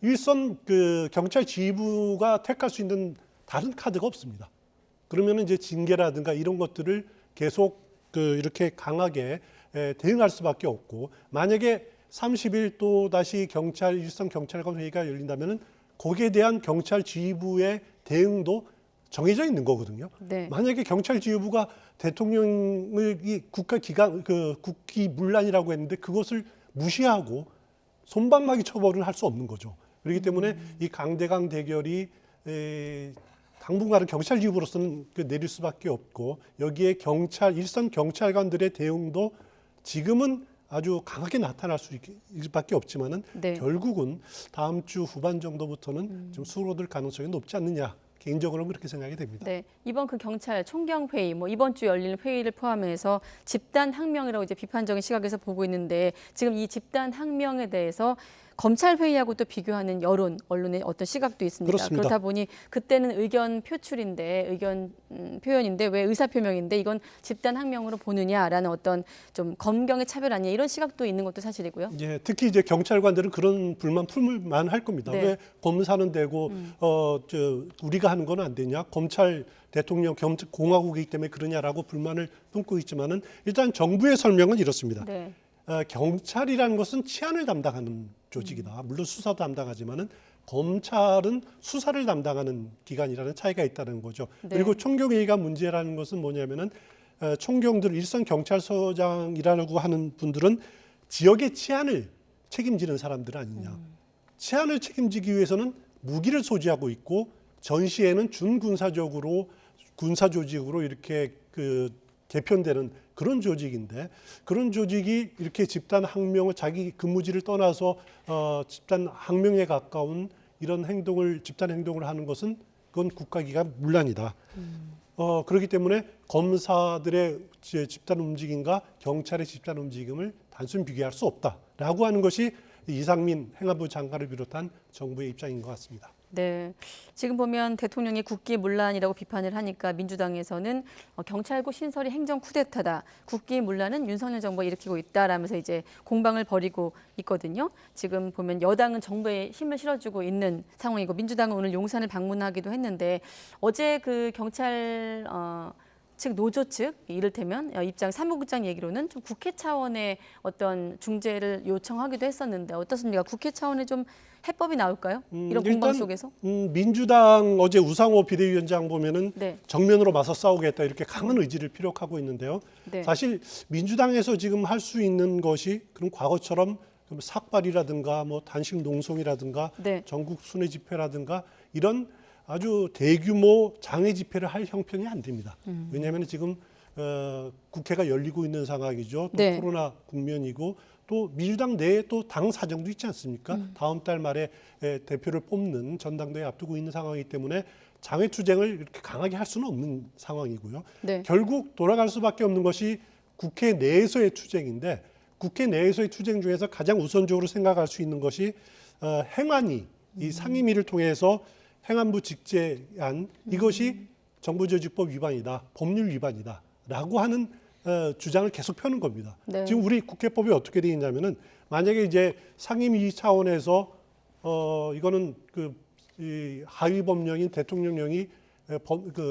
일선 그 경찰 지휘부가 택할 수 있는 다른 카드가 없습니다. 그러면 이제 징계라든가 이런 것들을 계속 이렇게 강하게 대응할 수밖에 없고, 만약에 30일 또 다시 일선 경찰관 회의가 열린다면은 거기에 대한 경찰 지휘부의 대응도 정해져 있는 거거든요. 만약에 경찰 지휘부가 대통령을 이 국기문란이라고 했는데 그것을 무시하고 손방망이 처벌을 할 수 없는 거죠. 그렇기 때문에 이 강대강 대결이 당분간은 경찰 지휘부로서는 내릴 수밖에 없고, 여기에 일선 경찰관들의 대응도 지금은 아주 강하게 나타날 수밖에 없지만은 결국은 다음 주 후반 정도부터는 좀 수그러들 가능성이 높지 않느냐. 개인적으로는 그렇게 생각이 됩니다. 네, 이번 그 경찰 총경 회의, 이번 주 열리는 회의를 포함해서 집단 항명이라고 이제 비판적인 시각에서 보고 있는데, 지금 이 집단 항명에 대해서 검찰 회의하고 또 비교하는 여론, 언론의 어떤 시각도 있습니다. 그렇습니다. 그렇다 보니 그때는 의견 표현인데 왜 의사 표명인데 이건 집단 항명으로 보느냐라는 어떤 좀 검경의 차별 아니냐 이런 시각도 있는 것도 사실이고요. 예, 특히 이제 경찰관들은 그런 불만 풀만 할 겁니다. 왜 검사는 되고 우리가 하는 건 안 되냐? 검찰 대통령 공화국이기 때문에 그러냐라고 불만을 품고 있지만은 일단 정부의 설명은 이렇습니다. 경찰이라는 것은 치안을 담당하는 조직이다. 물론 수사도 담당하지만은 검찰은 수사를 담당하는 기관이라는 차이가 있다는 거죠. 그리고 총경회의가 문제라는 것은 뭐냐면은 총경들 일선 경찰서장이라고 하는 분들은 지역의 치안을 책임지는 사람들 아니냐. 치안을 책임지기 위해서는 무기를 소지하고 있고 전시에는 군사 조직으로 이렇게 개편되는 그런 조직인데, 그런 조직이 이렇게 집단 항명을 자기 근무지를 떠나서 집단 항명에 가까운 이런 집단 행동을 하는 것은 그건 국가기관 문란이다. 그렇기 때문에 검사들의 집단 움직임과 경찰의 집단 움직임을 단순히 비교할 수 없다라고 하는 것이 이상민 행안부 장관을 비롯한 정부의 입장인 것 같습니다. 네, 지금 보면 대통령이 국기문란이라고 비판을 하니까 민주당에서는 경찰국 신설이 행정 쿠데타다, 국기문란은 윤석열 정부가 일으키고 있다라면서 이제 공방을 벌이고 있거든요. 지금 보면 여당은 정부에 힘을 실어주고 있는 상황이고 민주당은 오늘 용산을 방문하기도 했는데, 어제 그 경찰 측 노조 측 이를테면 사무국장 얘기로는 좀 국회 차원의 어떤 중재를 요청하기도 했었는데 어떻습니까? 국회 차원의 좀 해법이 나올까요? 이런 공방 속에서? 민주당 어제 우상호 비대위원장 보면은 정면으로 맞서 싸우겠다 이렇게 강한 의지를 피력하고 있는데요. 사실 민주당에서 지금 할 수 있는 것이 그럼 과거처럼 삭발이라든가 단식 농성이라든가 전국 순회 집회라든가 이런 아주 대규모 장외 집회를 할 형편이 안 됩니다. 왜냐하면 지금 국회가 열리고 있는 상황이죠. 또 코로나 국면이고 또 민주당 내에 또 당 사정도 있지 않습니까? 다음 달 말에 대표를 뽑는 전당대회 앞두고 있는 상황이기 때문에 장외 투쟁을 이렇게 강하게 할 수는 없는 상황이고요. 결국 돌아갈 수밖에 없는 것이 국회 내에서의 투쟁인데, 국회 내에서의 투쟁 중에서 가장 우선적으로 생각할 수 있는 것이 행안위, 이 상임위를 통해서 행안부 직제안, 이것이 정부조직법 위반이다, 법률 위반이다라고 하는 주장을 계속 펴는 겁니다. 지금 우리 국회법이 어떻게 되어 있냐면은 만약에 이제 상임위 차원에서 이거는 이 하위 법령인 대통령령이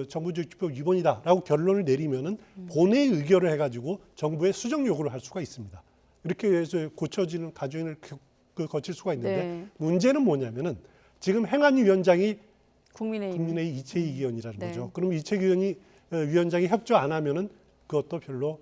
정부조직법 위반이다라고 결론을 내리면은 본회의 의결을 해가지고 정부에 수정 요구를 할 수가 있습니다. 이렇게 해서 고쳐지는 과정을 거칠 수가 있는데 네. 문제는 뭐냐면은 지금 행안위원장이 국민의힘 이채희 위원이라는 네. 거죠. 그럼 이채희 위원장이 협조 안 하면은 그것도 별로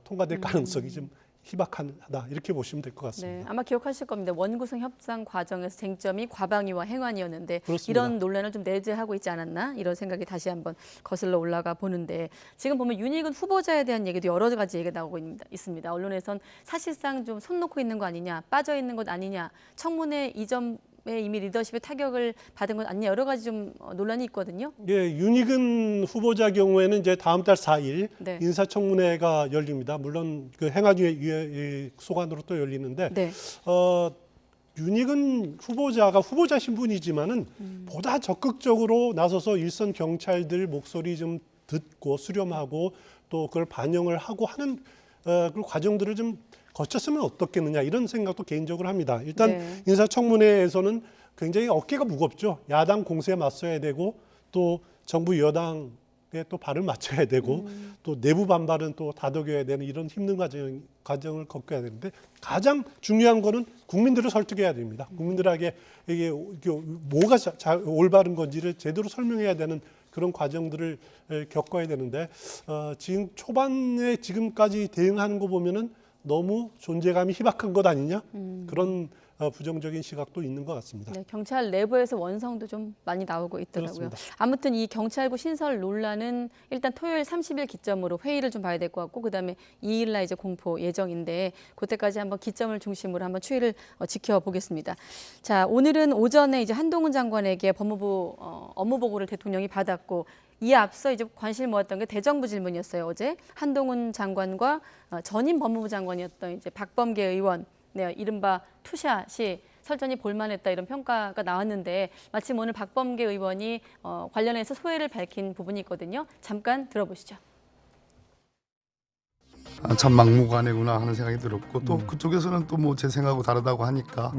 통과될 가능성이 좀 희박하다 이렇게 보시면 될 것 같습니다. 네, 아마 기억하실 겁니다. 원구성 협상 과정에서 쟁점이 과방위와 행안위였는데 그렇습니다. 이런 논란을 좀 내재하고 있지 않았나 이런 생각이 다시 한번 거슬러 올라가 보는데 지금 보면 윤희근 후보자에 대한 얘기도 여러 가지 얘기가 나오고 있습니다. 언론에선 사실상 좀 손 놓고 있는 거 아니냐, 빠져 있는 것 아니냐, 청문회 이전에 이미 리더십의 타격을 받은 것 아니냐 여러 가지 좀 논란이 있거든요. 예, 윤희근 후보자 경우에는 이제 다음 달 4일 네. 인사청문회가 열립니다. 물론 그 행안위 소관으로 또 열리는데 네. 윤희근 후보자가 후보자 신분이지만은 보다 적극적으로 나서서 일선 경찰들 목소리 좀 듣고 수렴하고 또 그걸 반영을 하고 하는 그 과정들을 좀 거쳤으면 어떻겠느냐 이런 생각도 개인적으로 합니다. 일단 네. 인사청문회에서는 굉장히 어깨가 무겁죠. 야당 공세에 맞서야 되고 또 정부 여당에 또 발을 맞춰야 되고 또 내부 반발은 또 다독여야 되는 이런 힘든 과정을 겪어야 되는데 가장 중요한 거는 국민들을 설득해야 됩니다. 국민들에게 이게 뭐가 올바른 건지를 제대로 설명해야 되는 그런 과정들을 겪어야 되는데 지금 초반에 지금까지 대응하는 거 보면은 너무 존재감이 희박한 것 아니냐 그런 부정적인 시각도 있는 것 같습니다. 네, 경찰 내부에서 원성도 좀 많이 나오고 있더라고요. 그렇습니다. 아무튼 이 경찰국 신설 논란은 일단 토요일 30일 기점으로 회의를 좀 봐야 될 것 같고 그다음에 2일 날 이제 공포 예정인데 그때까지 한번 기점을 중심으로 한번 추이를 지켜보겠습니다. 자, 오늘은 오전에 이제 한동훈 장관에게 법무부 업무 보고를 대통령이 받았고 이에 앞서 이제 관심을 모았던 게 대정부 질문이었어요. 어제 한동훈 장관과 전임 법무부 장관이었던 이제 박범계 의원, 네, 이른바 투샷이 설전이 볼만했다 이런 평가가 나왔는데 마침 오늘 박범계 의원이 관련해서 소회를 밝힌 부분이 있거든요. 잠깐 들어보시죠. 참 막무가내구나 하는 생각이 들었고 또 그쪽에서는 또 뭐 제 생각하고 다르다고 하니까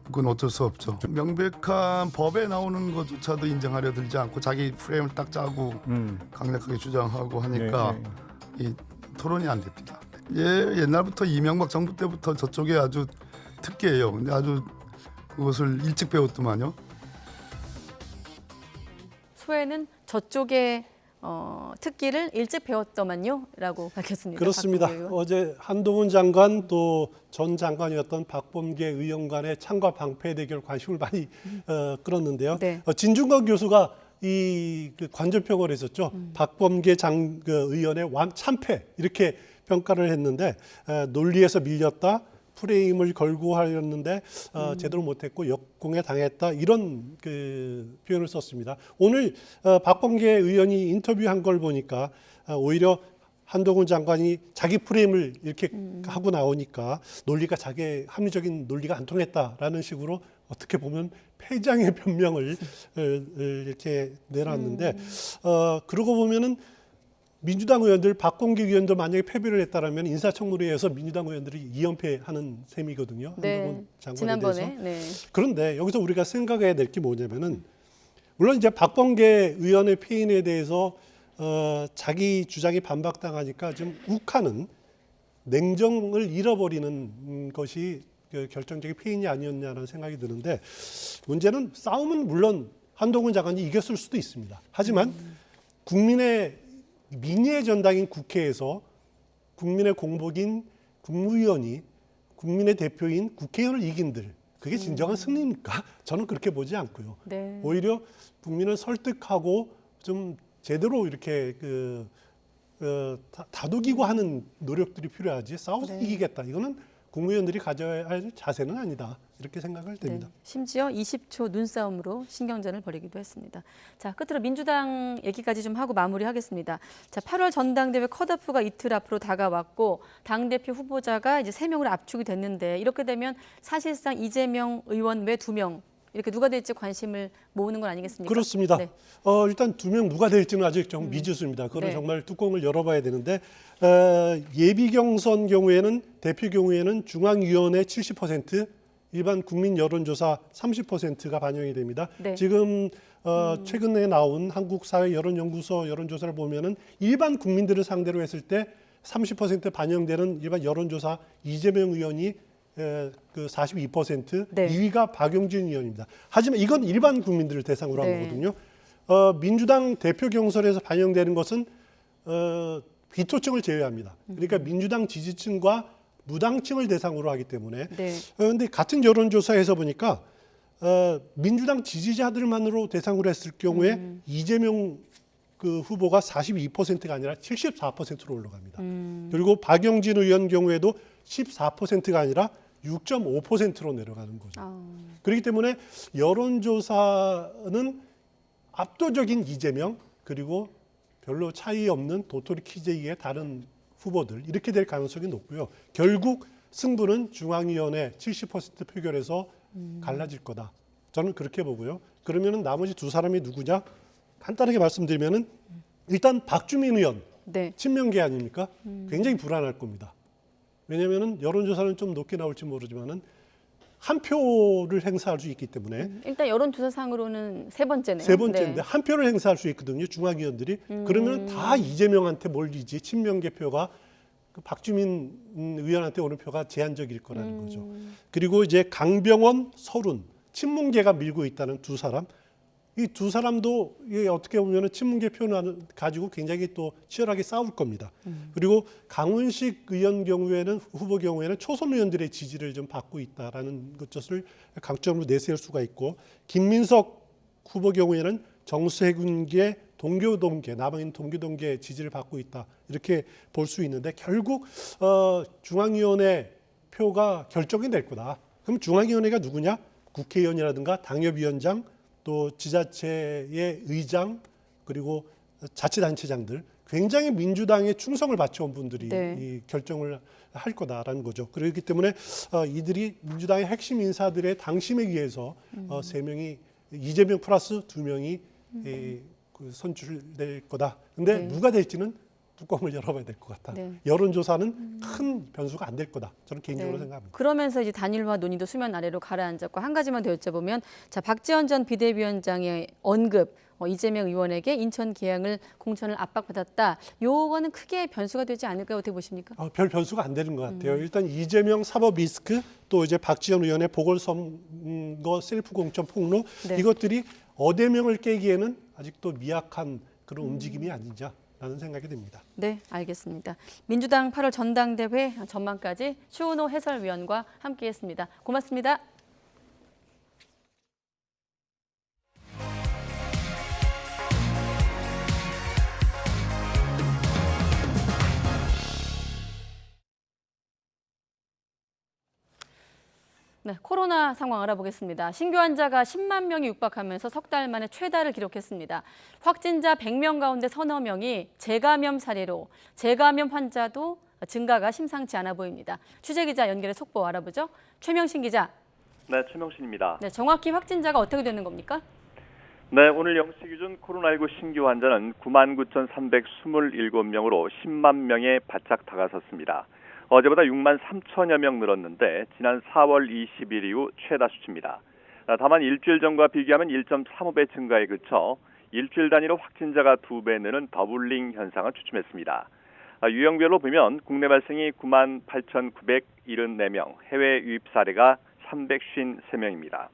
그건 어쩔 수 없죠. 명백한 법에 나오는 것조차도 인정하려 들지 않고 자기 프레임을 딱 짜고 강력하게 주장하고 하니까 이 토론이 안 됩니다. 옛날부터 이명박 정부 때부터 저쪽에 아주 특기예요. 근데 아주 그것을 일찍 배웠더만요. 소회는 저쪽에 특기를 일찍 배웠더만요 라고 밝혔습니다. 그렇습니다. 어제 한동훈 장관 또 전 장관이었던 박범계 의원 간의 창과 방패 대결 관심을 많이 끌었는데요. 네. 진중권 교수가 그 관전평을 했었죠. 박범계 의원의 참패 이렇게 평가를 했는데 논리에서 밀렸다. 프레임을 걸고 하였는데 제대로 못했고 역공에 당했다 이런 그 표현을 썼습니다. 오늘 박범계 의원이 인터뷰한 걸 보니까 오히려 한동훈 장관이 자기 프레임을 이렇게 하고 나오니까 논리가 자기 합리적인 논리가 안 통했다라는 식으로 어떻게 보면 패장의 변명을 이렇게 내놨는데 그러고 보면은 민주당 의원들, 박범계 의원도 만약에 패배를 했다라면 인사청문회에서 민주당 의원들이 2연패하는 셈이거든요. 네, 한동훈 장관에 지난번에. 대해서. 네. 그런데 여기서 우리가 생각해야 될 게 뭐냐면은 물론 이제 박범계 의원의 패인에 대해서 자기 주장이 반박당하니까 좀 욱하는 냉정을 잃어버리는 것이 결정적인 패인이 아니었냐는 생각이 드는데 문제는 싸움은 물론 한동훈 장관이 이겼을 수도 있습니다. 하지만 국민의 민의의 전당인 국회에서 국민의 공복인 국무위원이 국민의 대표인 국회의원을 이긴들 그게 진정한 승리입니까? 저는 그렇게 보지 않고요. 네. 오히려 국민을 설득하고 좀 제대로 이렇게 다독이고 하는 노력들이 필요하지 싸워서 이기겠다. 이거는 국무위원들이 가져야 할 자세는 아니다. 이렇게 생각을 됩니다. 네, 심지어 20초 눈싸움으로 신경전을 벌이기도 했습니다. 자, 끝으로 민주당 얘기까지 좀 하고 마무리하겠습니다. 자, 8월 전당대회 컷오프가 이틀 앞으로 다가왔고 당대표 후보자가 이제 3명으로 압축이 됐는데 이렇게 되면 사실상 이재명 의원 외 2명 이렇게 누가 될지 관심을 모으는 건 아니겠습니까? 그렇습니다. 네. 일단 2명 누가 될지는 아직 좀 미지수입니다. 그거는 네. 정말 뚜껑을 열어봐야 되는데 예비 경선 경우에는 대표 경우에는 중앙위원회 70% 일반 국민 여론조사 30%가 반영이 됩니다. 네. 지금 최근에 나온 한국사회여론연구소 여론조사를 보면은 일반 국민들을 상대로 했을 때 30% 반영되는 일반 여론조사 이재명 의원이 그 42%, 네. 2위가 박용진 의원입니다. 하지만 이건 일반 국민들을 대상으로 한 네. 거거든요. 민주당 대표 경선에서 반영되는 것은 비토층을 제외합니다. 그러니까 민주당 지지층과 무당층을 대상으로 하기 때문에. 그런데 같은 여론조사에서 보니까 민주당 지지자들만으로 대상으로 했을 경우에 이재명 그 후보가 42%가 아니라 74%로 올라갑니다. 그리고 박용진 의원 경우에도 14%가 아니라 6.5%로 내려가는 거죠. 그렇기 때문에 여론조사는 압도적인 이재명 그리고 별로 차이 없는 도토리 키재기의 다른 후보들 이렇게 될 가능성이 높고요. 결국 승부는 중앙위원회 70% 표결에서 갈라질 거다. 저는 그렇게 보고요. 그러면은 나머지 두 사람이 누구냐? 간단하게 말씀드리면은 일단 박주민 의원 친명계 아닙니까? 굉장히 불안할 겁니다. 왜냐하면은 여론조사는 좀 높게 나올지 모르지만은 한 표를 행사할 수 있기 때문에 일단 여론조사상으로는 세 번째네요. 세 번째인데 한 표를 행사할 수 있거든요. 중앙위원들이. 그러면 다 이재명한테 몰리지 친명계 표가 그 박주민 의원한테 오는 표가 제한적일 거라는 거죠. 그리고 이제 강병원, 서른 친문계가 밀고 있다는 두 사람. 이 두 사람도 어떻게 보면 친문계 표를 가지고 굉장히 또 치열하게 싸울 겁니다. 그리고 강훈식 의원 경우에는 후보 경우에는 초선 의원들의 지지를 좀 받고 있다라는 것을 강점으로 내세울 수가 있고 김민석 후보 경우에는 정세균계 동교동계 남아있는 동교동계 지지를 받고 있다 이렇게 볼 수 있는데 결국 중앙위원회 표가 결정이 될 거다. 그럼 중앙위원회가 누구냐? 국회의원이라든가 당협위원장 또 지자체의 의장 그리고 자치단체장들 굉장히 민주당에 충성을 바쳐온 분들이 이 결정을 할 거다라는 거죠. 그렇기 때문에 이들이 민주당의 핵심 인사들의 당심에 의해서 세 명이 이재명 플러스 두 명이 선출될 거다. 근데 누가 될지는 뚜껑을 열어봐야 될 것 같다. 여론조사는 큰 변수가 안 될 거다. 저는 개인적으로 생각합니다. 그러면서 이제 단일화 논의도 수면 아래로 가라앉았고 한 가지만 더 여쭤보면 자 박지원 전 비대위원장의 언급 이재명 의원에게 인천 계양을 공천을 압박받았다. 요거는 크게 변수가 되지 않을까요? 어떻게 보십니까? 별 변수가 안 되는 것 같아요. 일단 이재명 사법 리스크 또 이제 박지원 의원의 보궐선거 셀프 공천 폭로 이것들이 어대명을 깨기에는 아직도 미약한 그런 움직임이 아니냐. 라는 생각이 듭니다. 네, 알겠습니다. 민주당 8월 전당대회 전망까지 추은호 해설위원과 함께했습니다. 고맙습니다. 네, 코로나 상황 알아보겠습니다. 신규 환자가 10만 명이 육박하면서 석 달 만에 최다를 기록했습니다. 확진자 100명 가운데 서너 명이 재감염 사례로 재감염 환자도 증가가 심상치 않아 보입니다. 취재기자 연결해 속보 알아보죠. 최명신 기자. 네, 최명신입니다. 네, 정확히 확진자가 어떻게 되는 겁니까? 네, 오늘 0시 기준 코로나19 신규 환자는 99,327명으로 10만 명에 바짝 다가섰습니다. 어제보다 6만 3천여 명 늘었는데 지난 4월 20일 이후 최다 수치입니다. 다만 일주일 전과 비교하면 1.35배 증가에 그쳐 일주일 단위로 확진자가 2배 느는 더블링 현상을 주춤했습니다. 유형별로 보면 국내 발생이 9만 8,974명, 해외 유입 사례가 353명입니다.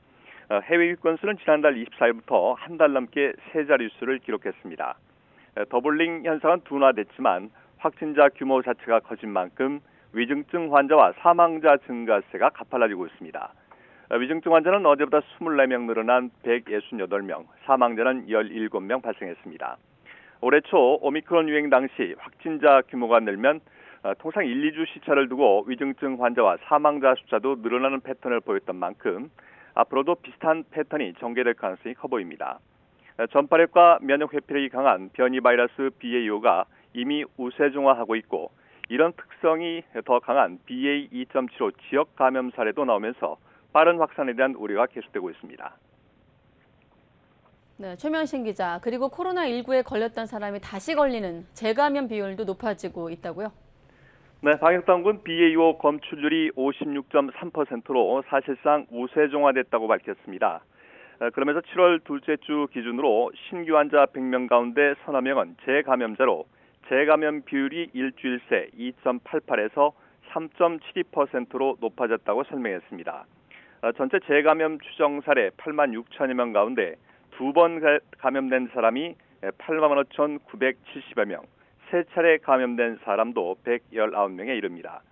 해외 유입 건수는 지난달 24일부터 한 달 넘게 세 자릿수를 기록했습니다. 더블링 현상은 둔화됐지만 확진자 규모 자체가 커진 만큼 위중증 환자와 사망자 증가세가 가팔라지고 있습니다. 위중증 환자는 어제보다 24명 늘어난 168명, 사망자는 17명 발생했습니다. 올해 초 오미크론 유행 당시 확진자 규모가 늘면 통상 1, 2주 시차를 두고 위중증 환자와 사망자 숫자도 늘어나는 패턴을 보였던 만큼 앞으로도 비슷한 패턴이 전개될 가능성이 커 보입니다. 전파력과 면역 회피력이 강한 변이 바이러스 BA.5가 이미 우세종화하고 있고 이런 특성이 더 강한 BA.2.75 지역 감염 사례도 나오면서 빠른 확산에 대한 우려가 계속되고 있습니다. 네, 최명신 기자. 그리고 코로나19에 걸렸던 사람이 다시 걸리는 재감염 비율도 높아지고 있다고요? 네, 방역당국은 BA.5 검출률이 56.3%로 사실상 우세종화됐다고 밝혔습니다. 그러면서 7월 둘째 주 기준으로 신규 환자 100명 가운데 서너 명은 재감염자로 재감염 비율이 일주일 새 2.88에서 3.72%로 높아졌다고 설명했습니다. 전체 재감염 추정 사례 8만 6천여 명 가운데 두 번 감염된 사람이 8만 5,970여 명, 세 차례 감염된 사람도 119명에 이릅니다.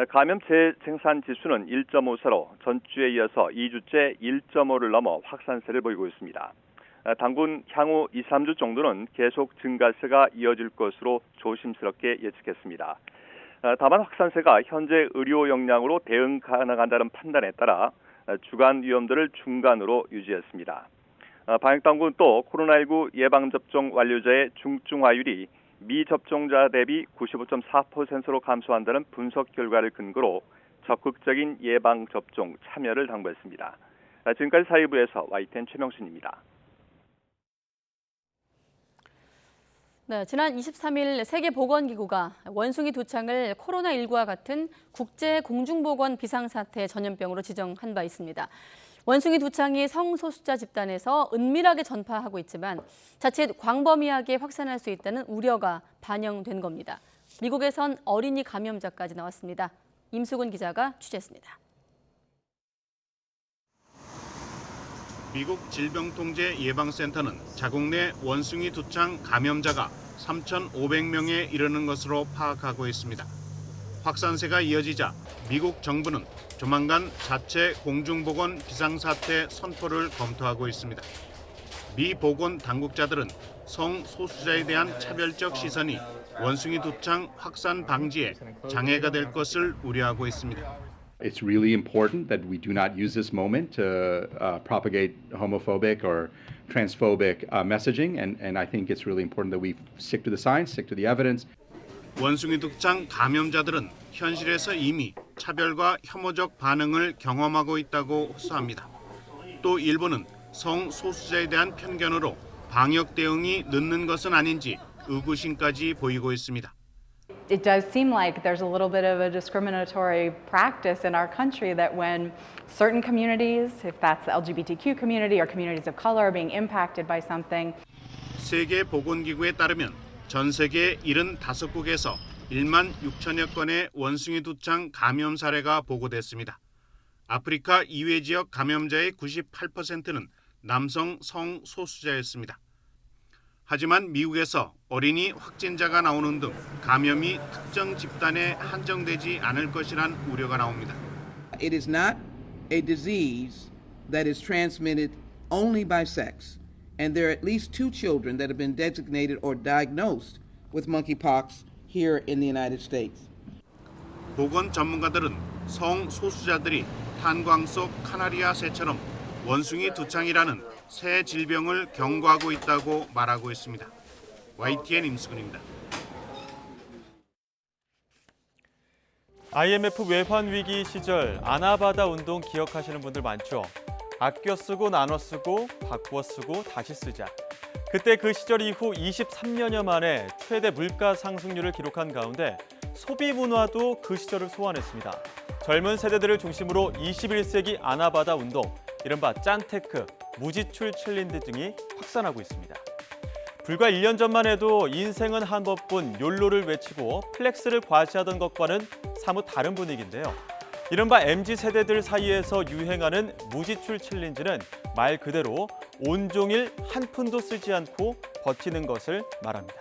감염 재생산 지수는 1.54로 전주에 이어서 2주째 1.5를 넘어 확산세를 보이고 있습니다. 당국은 향후 2, 3주 정도는 계속 증가세가 이어질 것으로 조심스럽게 예측했습니다. 다만 확산세가 현재 의료 역량으로 대응 가능하다는 판단에 따라 주간 위험도를 중간으로 유지했습니다. 방역당국은 또 코로나19 예방접종 완료자의 중증화율이 미접종자 대비 95.4%로 감소한다는 분석 결과를 근거로 적극적인 예방접종 참여를 당부했습니다. 지금까지 사회부에서 YTN 최명순입니다. 네, 지난 23일 세계보건기구가 원숭이 두창을 코로나19와 같은 국제 공중보건 비상사태 전염병으로 지정한 바 있습니다. 원숭이 두창이 성소수자 집단에서 은밀하게 전파하고 있지만 자칫 광범위하게 확산할 수 있다는 우려가 반영된 겁니다. 미국에선 어린이 감염자까지 나왔습니다. 임수근 기자가 취재했습니다. 미국 질병통제예방센터는 자국 내 원숭이 두창 감염자가 3,500명에 이르는 것으로 파악하고 있습니다. 확산세가 이어지자 미국 정부는 조만간 자체 공중보건 비상사태 선포를 검토하고 있습니다. 미 보건 당국자들은 성소수자에 대한 차별적 시선이 원숭이 두창 확산 방지에 장애가 될 것을 우려하고 있습니다. It's really important that we do not use this moment to propagate homophobic or transphobic messaging, and I think it's really important that we stick to the science, stick to the evidence. 원숭이 두창 감염자들은 현실에서 이미 차별과 혐오적 반응을 경험하고 있다고 호소합니다. 또 일부는 성소수자에 대한 편견으로 방역 대응이 늦는 것은 아닌지 의구심까지 보이고 있습니다. It does seem like there's a little bit of a discriminatory practice in our country that when certain communities, if that's the LGBTQ community or communities of color, are being impacted by something. 세계보건기구에 따르면 전 세계 75국에서 1만 6천여 건의 원숭이 두창 감염 사례가 보고됐습니다. 아프리카 이외 지역 감염자의 98%는 남성 성소수자였습니다. 하지만 미국에서 어린이 확진자가 나오는 등 감염이 특정 집단에 한정되지 않을 것이란 우려가 나옵니다. It is not a disease that is transmitted only by sex, and there are at least 2 children that have been designated or diagnosed with monkeypox here in the United States. 보건 전문가들은 성소수자들이 탄광 속 카나리아 새처럼 원숭이 두창이라는 새 질병을 경고하고 있다고 말하고 있습니다. YTN 임수근입니다. IMF 외환 위기 시절 아나바다 운동 기억하시는 분들 많죠? 아껴 쓰고 나눠 쓰고 바꾸어 쓰고 다시 쓰자. 그때 그 시절 이후 23년여 만에 최대 물가 상승률을 기록한 가운데 소비 문화도 그 시절을 소환했습니다. 젊은 세대들을 중심으로 21세기 아나바다 운동, 이른바 짠테크, 무지출 챌린지 등이 확산하고 있습니다. 불과 1년 전만 해도 인생은 한 번뿐 욜로를 외치고 플렉스를 과시하던 것과는 사뭇 다른 분위기인데요. 이른바 MZ세대들 사이에서 유행하는 무지출 챌린지는 말 그대로 온종일 한 푼도 쓰지 않고 버티는 것을 말합니다.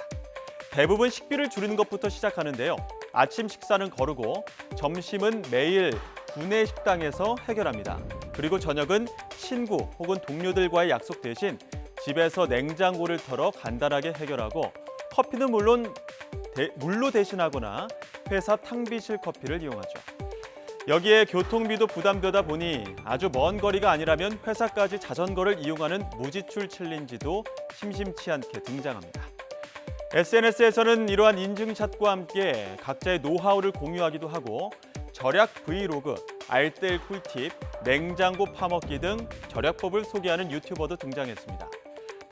대부분 식비를 줄이는 것부터 시작하는데요. 아침 식사는 거르고 점심은 매일 구내 식당에서 해결합니다. 그리고 저녁은 친구 혹은 동료들과의 약속 대신 집에서 냉장고를 털어 간단하게 해결하고 커피는 물론 물로 대신하거나 회사 탕비실 커피를 이용하죠. 여기에 교통비도 부담되다 보니 아주 먼 거리가 아니라면 회사까지 자전거를 이용하는 무지출 챌린지도 심심치 않게 등장합니다. SNS에서는 이러한 인증샷과 함께 각자의 노하우를 공유하기도 하고 절약 브이로그, 알뜰 꿀팁, 냉장고 파먹기 등 절약법을 소개하는 유튜버도 등장했습니다.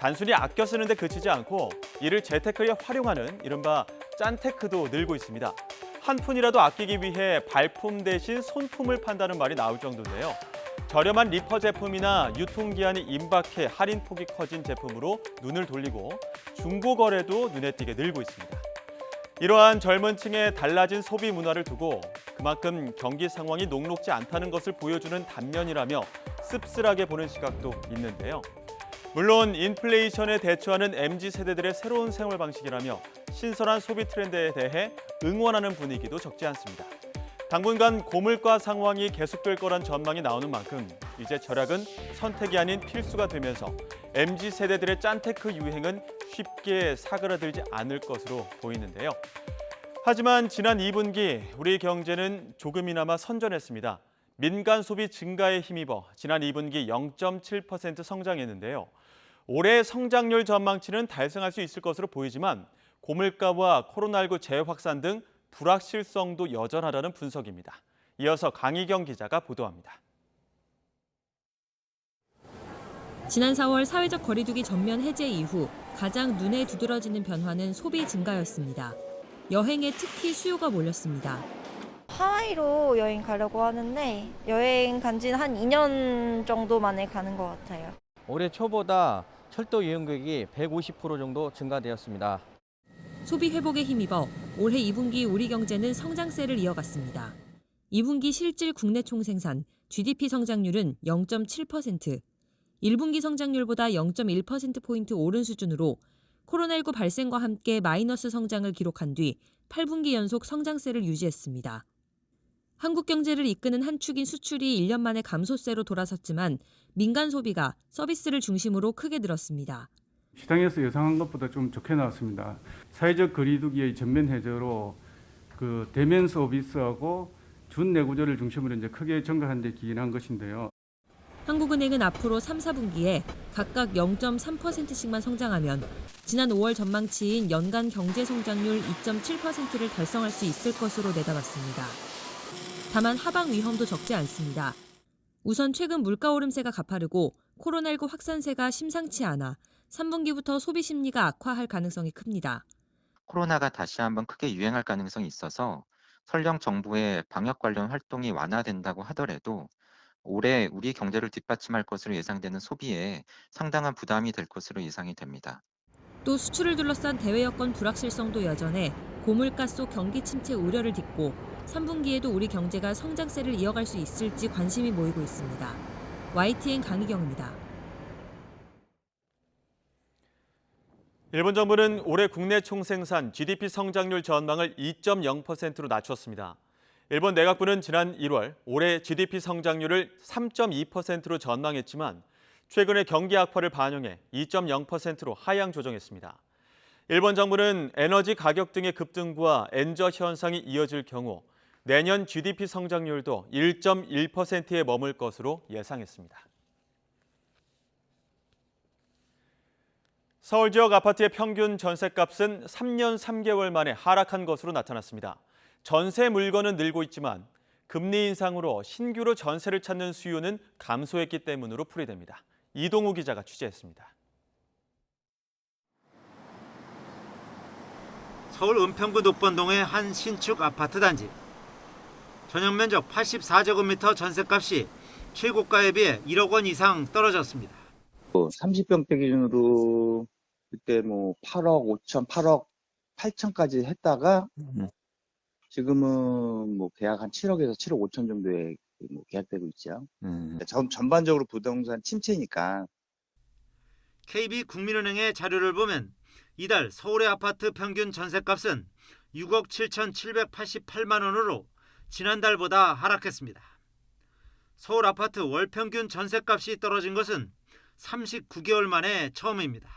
단순히 아껴 쓰는데 그치지 않고 이를 재테크에 활용하는 이른바 짠테크도 늘고 있습니다. 한 푼이라도 아끼기 위해 발품 대신 손품을 판다는 말이 나올 정도인데요. 저렴한 리퍼 제품이나 유통기한이 임박해 할인폭이 커진 제품으로 눈을 돌리고 중고 거래도 눈에 띄게 늘고 있습니다. 이러한 젊은 층의 달라진 소비 문화를 두고 그만큼 경기 상황이 녹록지 않다는 것을 보여주는 단면이라며 씁쓸하게 보는 시각도 있는데요. 물론 인플레이션에 대처하는 MZ세대들의 새로운 생활 방식이라며 신선한 소비 트렌드에 대해 응원하는 분위기도 적지 않습니다. 당분간 고물가 상황이 계속될 거란 전망이 나오는 만큼 이제 절약은 선택이 아닌 필수가 되면서 MZ세대들의 짠테크 유행은 쉽게 사그라들지 않을 것으로 보이는데요. 하지만 지난 2분기 우리 경제는 조금이나마 선전했습니다. 민간 소비 증가에 힘입어 지난 2분기 0.7% 성장했는데요. 올해 성장률 전망치는 달성할 수 있을 것으로 보이지만 고물가와 코로나19 재확산 등 불확실성도 여전하다는 분석입니다. 이어서 강희경 기자가 보도합니다. 지난 4월 사회적 거리두기 전면 해제 이후 가장 눈에 두드러지는 변화는 소비 증가였습니다. 여행에 특히 수요가 몰렸습니다. 하와이로 여행 가려고 하는데 여행 간 지는 한 2년 정도 만에 가는 것 같아요. 올해 초보다 철도 이용객이 150% 정도 증가되었습니다. 소비 회복에 힘입어 올해 2분기 우리 경제는 성장세를 이어갔습니다. 2분기 실질 국내 총생산, GDP 성장률은 0.7%, 1분기 성장률보다 0.1%포인트 오른 수준으로 코로나19 발생과 함께 마이너스 성장을 기록한 뒤 8분기 연속 성장세를 유지했습니다. 한국 경제를 이끄는 한 축인 수출이 1년 만에 감소세로 돌아섰지만 민간 소비가 서비스를 중심으로 크게 늘었습니다. 시장에서 예상한 것보다 좀 좋게 나왔습니다. 사회적 거리두기의 전면 해제로 대면 서비스하고 준내구조를 중심으로 이제 크게 증가하는 데 기인한 것인데요. 한국은행은 앞으로 3, 4분기에 각각 0.3%씩만 성장하면 지난 5월 전망치인 연간 경제 성장률 2.7%를 달성할 수 있을 것으로 내다봤습니다. 다만 하방 위험도 적지 않습니다. 우선 최근 물가 오름세가 가파르고 코로나19 확산세가 심상치 않아 3분기부터 소비 심리가 악화할 가능성이 큽니다. 코로나가 다시 한번 크게 유행할 가능성이 있어서 설령 정부의 방역 관련 활동이 완화된다고 하더라도 올해 우리 경제를 뒷받침할 것으로 예상되는 소비에 상당한 부담이 될 것으로 예상이 됩니다. 또 수출을 둘러싼 대외 여건 불확실성도 여전해 고물가 속 경기 침체 우려를 딛고 3분기에도 우리 경제가 성장세를 이어갈 수 있을지 관심이 모이고 있습니다. YTN 강희경입니다. 일본 정부는 올해 국내 총생산 GDP 성장률 전망을 2.0%로 낮췄습니다. 일본 내각부는 지난 1월 올해 GDP 성장률을 3.2%로 전망했지만 최근의 경기 악화를 반영해 2.0%로 하향 조정했습니다. 일본 정부는 에너지 가격 등의 급등과 엔저 현상이 이어질 경우 내년 GDP 성장률도 1.1%에 머물 것으로 예상했습니다. 서울 지역 아파트의 평균 전셋값은 3년 3개월 만에 하락한 것으로 나타났습니다. 전세 물건은 늘고 있지만 금리 인상으로 신규로 전세를 찾는 수요는 감소했기 때문으로 풀이됩니다. 이동우 기자가 취재했습니다. 서울 은평구 녹번동의 한 신축 아파트 단지. 전용 면적 84제곱미터 전셋값이 최고가에 비해 1억 원 이상 떨어졌습니다. 30평대 기준으로 그때 8억 5천, 8억 8천까지 했다가 지금은 계약 한 7억에서 7억 5천 정도에 계약되고 있죠. 전반적으로 부동산 침체니까. KB국민은행의 자료를 보면 이달 서울의 아파트 평균 전셋값은 6억 7,788만 원으로 지난달보다 하락했습니다. 서울 아파트 월 평균 전셋값이 떨어진 것은 39개월 만에 처음입니다.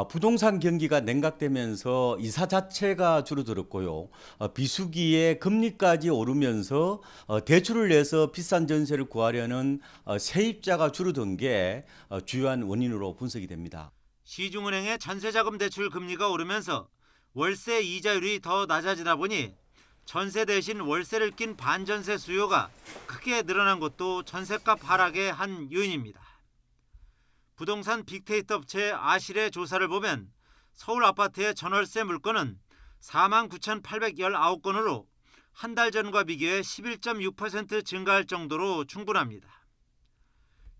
부동산 경기가 냉각되면서 이사 자체가 줄어들었고요. 비수기에 금리까지 오르면서 대출을 내서 비싼 전세를 구하려는 세입자가 줄어든 게 주요한 원인으로 분석이 됩니다. 시중은행의 전세자금 대출 금리가 오르면서 월세 이자율이 더 낮아지다 보니 전세 대신 월세를 낀 반전세 수요가 크게 늘어난 것도 전세값 하락의 한 요인입니다. 부동산 빅데이터 업체 아실의 조사를 보면 서울 아파트의 전월세 물건은 49,819건으로 한 달 전과 비교해 11.6% 증가할 정도로 충분합니다.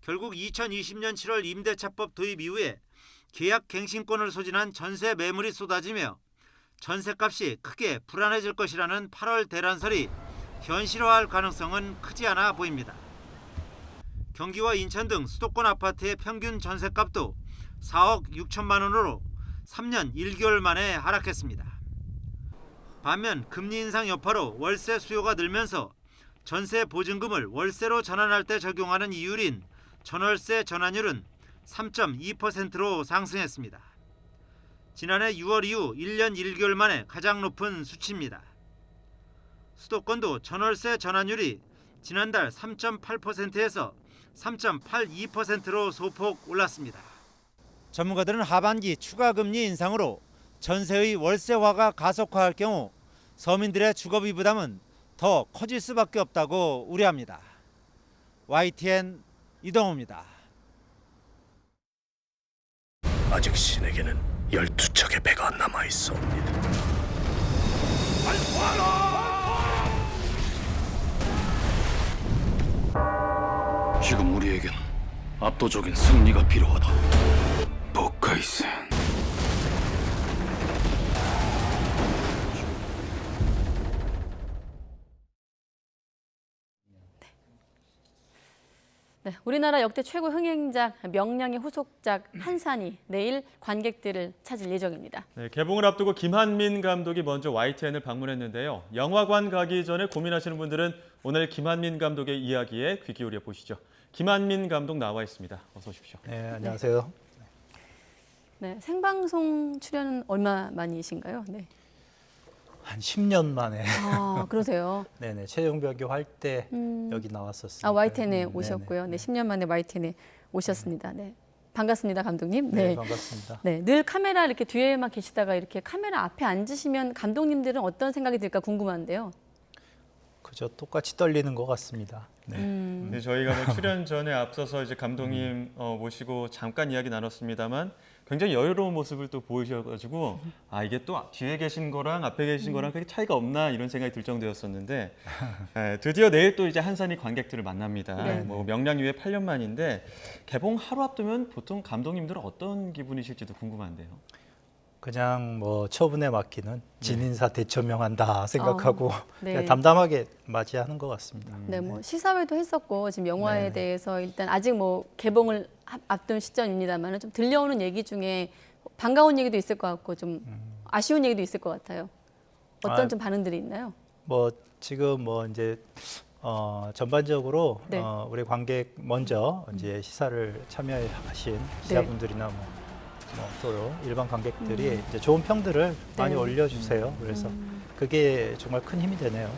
결국 2020년 7월 임대차법 도입 이후에 계약 갱신권을 소진한 전세 매물이 쏟아지며 전세값이 크게 불안해질 것이라는 8월 대란설이 현실화할 가능성은 크지 않아 보입니다. 경기와 인천 등 수도권 아파트의 평균 전세값도 4억 6천만 원으로 3년 1개월 만에 하락했습니다. 반면 금리 인상 여파로 월세 수요가 늘면서 전세 보증금을 월세로 전환할 때 적용하는 이율인 전월세 전환율은 3.2%로 상승했습니다. 지난해 6월 이후 1년 1개월 만에 가장 높은 수치입니다. 수도권도 전월세 전환율이 지난달 3.8%에서 3.82%로 소폭 올랐습니다. 전문가들은 하반기 추가 금리 인상으로 전세의 월세화가 가속화할 경우 서민들의 주거비 부담은 더 커질 수밖에 없다고 우려합니다. YTN 이동호입니다. 아직 신에게는 12척의 배가 남아있사옵니다. 지금 우리에겐 압도적인 승리가 필요하다. 보카이센. 네, 우리나라 역대 최고 흥행작 명량의 후속작 한산이 내일 관객들을 찾을 예정입니다. 네, 개봉을 앞두고 김한민 감독이 먼저 YTN을 방문했는데요. 영화관 가기 전에 고민하시는 분들은 오늘 김한민 감독의 이야기에 귀 기울여 보시죠. 김한민 감독 나와 있습니다. 어서 오십시오. 네, 안녕하세요. 네, 생방송 출연은 얼마 만이신가요? 네. 한 10년 만에. 아, 그러세요? 네네, 최종벽이 할 때 여기 나왔었습니다. 아, YTN에 오셨고요. 네, 10년 만에 YTN에 오셨습니다. 네, 반갑습니다, 감독님. 네, 반갑습니다. 네, 늘 카메라 이렇게 뒤에만 계시다가 이렇게 카메라 앞에 앉으시면 감독님들은 어떤 생각이 들까 궁금한데요. 그저 똑같이 떨리는 것 같습니다. 네. 네, 저희가 뭐 출연 전에 앞서서 이제 감독님 모시고 잠깐 이야기 나눴습니다만 굉장히 여유로운 모습을 또 보이셔가지고 아 이게 또 뒤에 계신 거랑 앞에 계신 거랑 그렇게 차이가 없나 이런 생각이 들 정도였었는데 드디어 내일 또 이제 한산이 관객들을 만납니다. 네. 뭐 명량 이후에 8년 만인데 개봉 하루 앞두면 보통 감독님들은 어떤 기분이실지도 궁금한데요. 그냥 뭐 처분에 맡기는 진인사 대처명한다 생각하고 네. 그냥 담담하게 맞이하는 것 같습니다. 네, 뭐 시사회도 했었고 지금 영화에 대해서 일단 아직 뭐 개봉을 앞둔 시점입니다만 좀 들려오는 얘기 중에 반가운 얘기도 있을 것 같고 좀 아쉬운 얘기도 있을 것 같아요. 어떤 좀 반응들이 있나요? 뭐 지금 뭐 이제 전반적으로 네. 우리 관객 먼저 이제 시사를 참여하신 기자분들이나 또 일반 관객들이 이제 좋은 평들을 많이 올려주세요. 그래서 그게 정말 큰 힘이 되네요.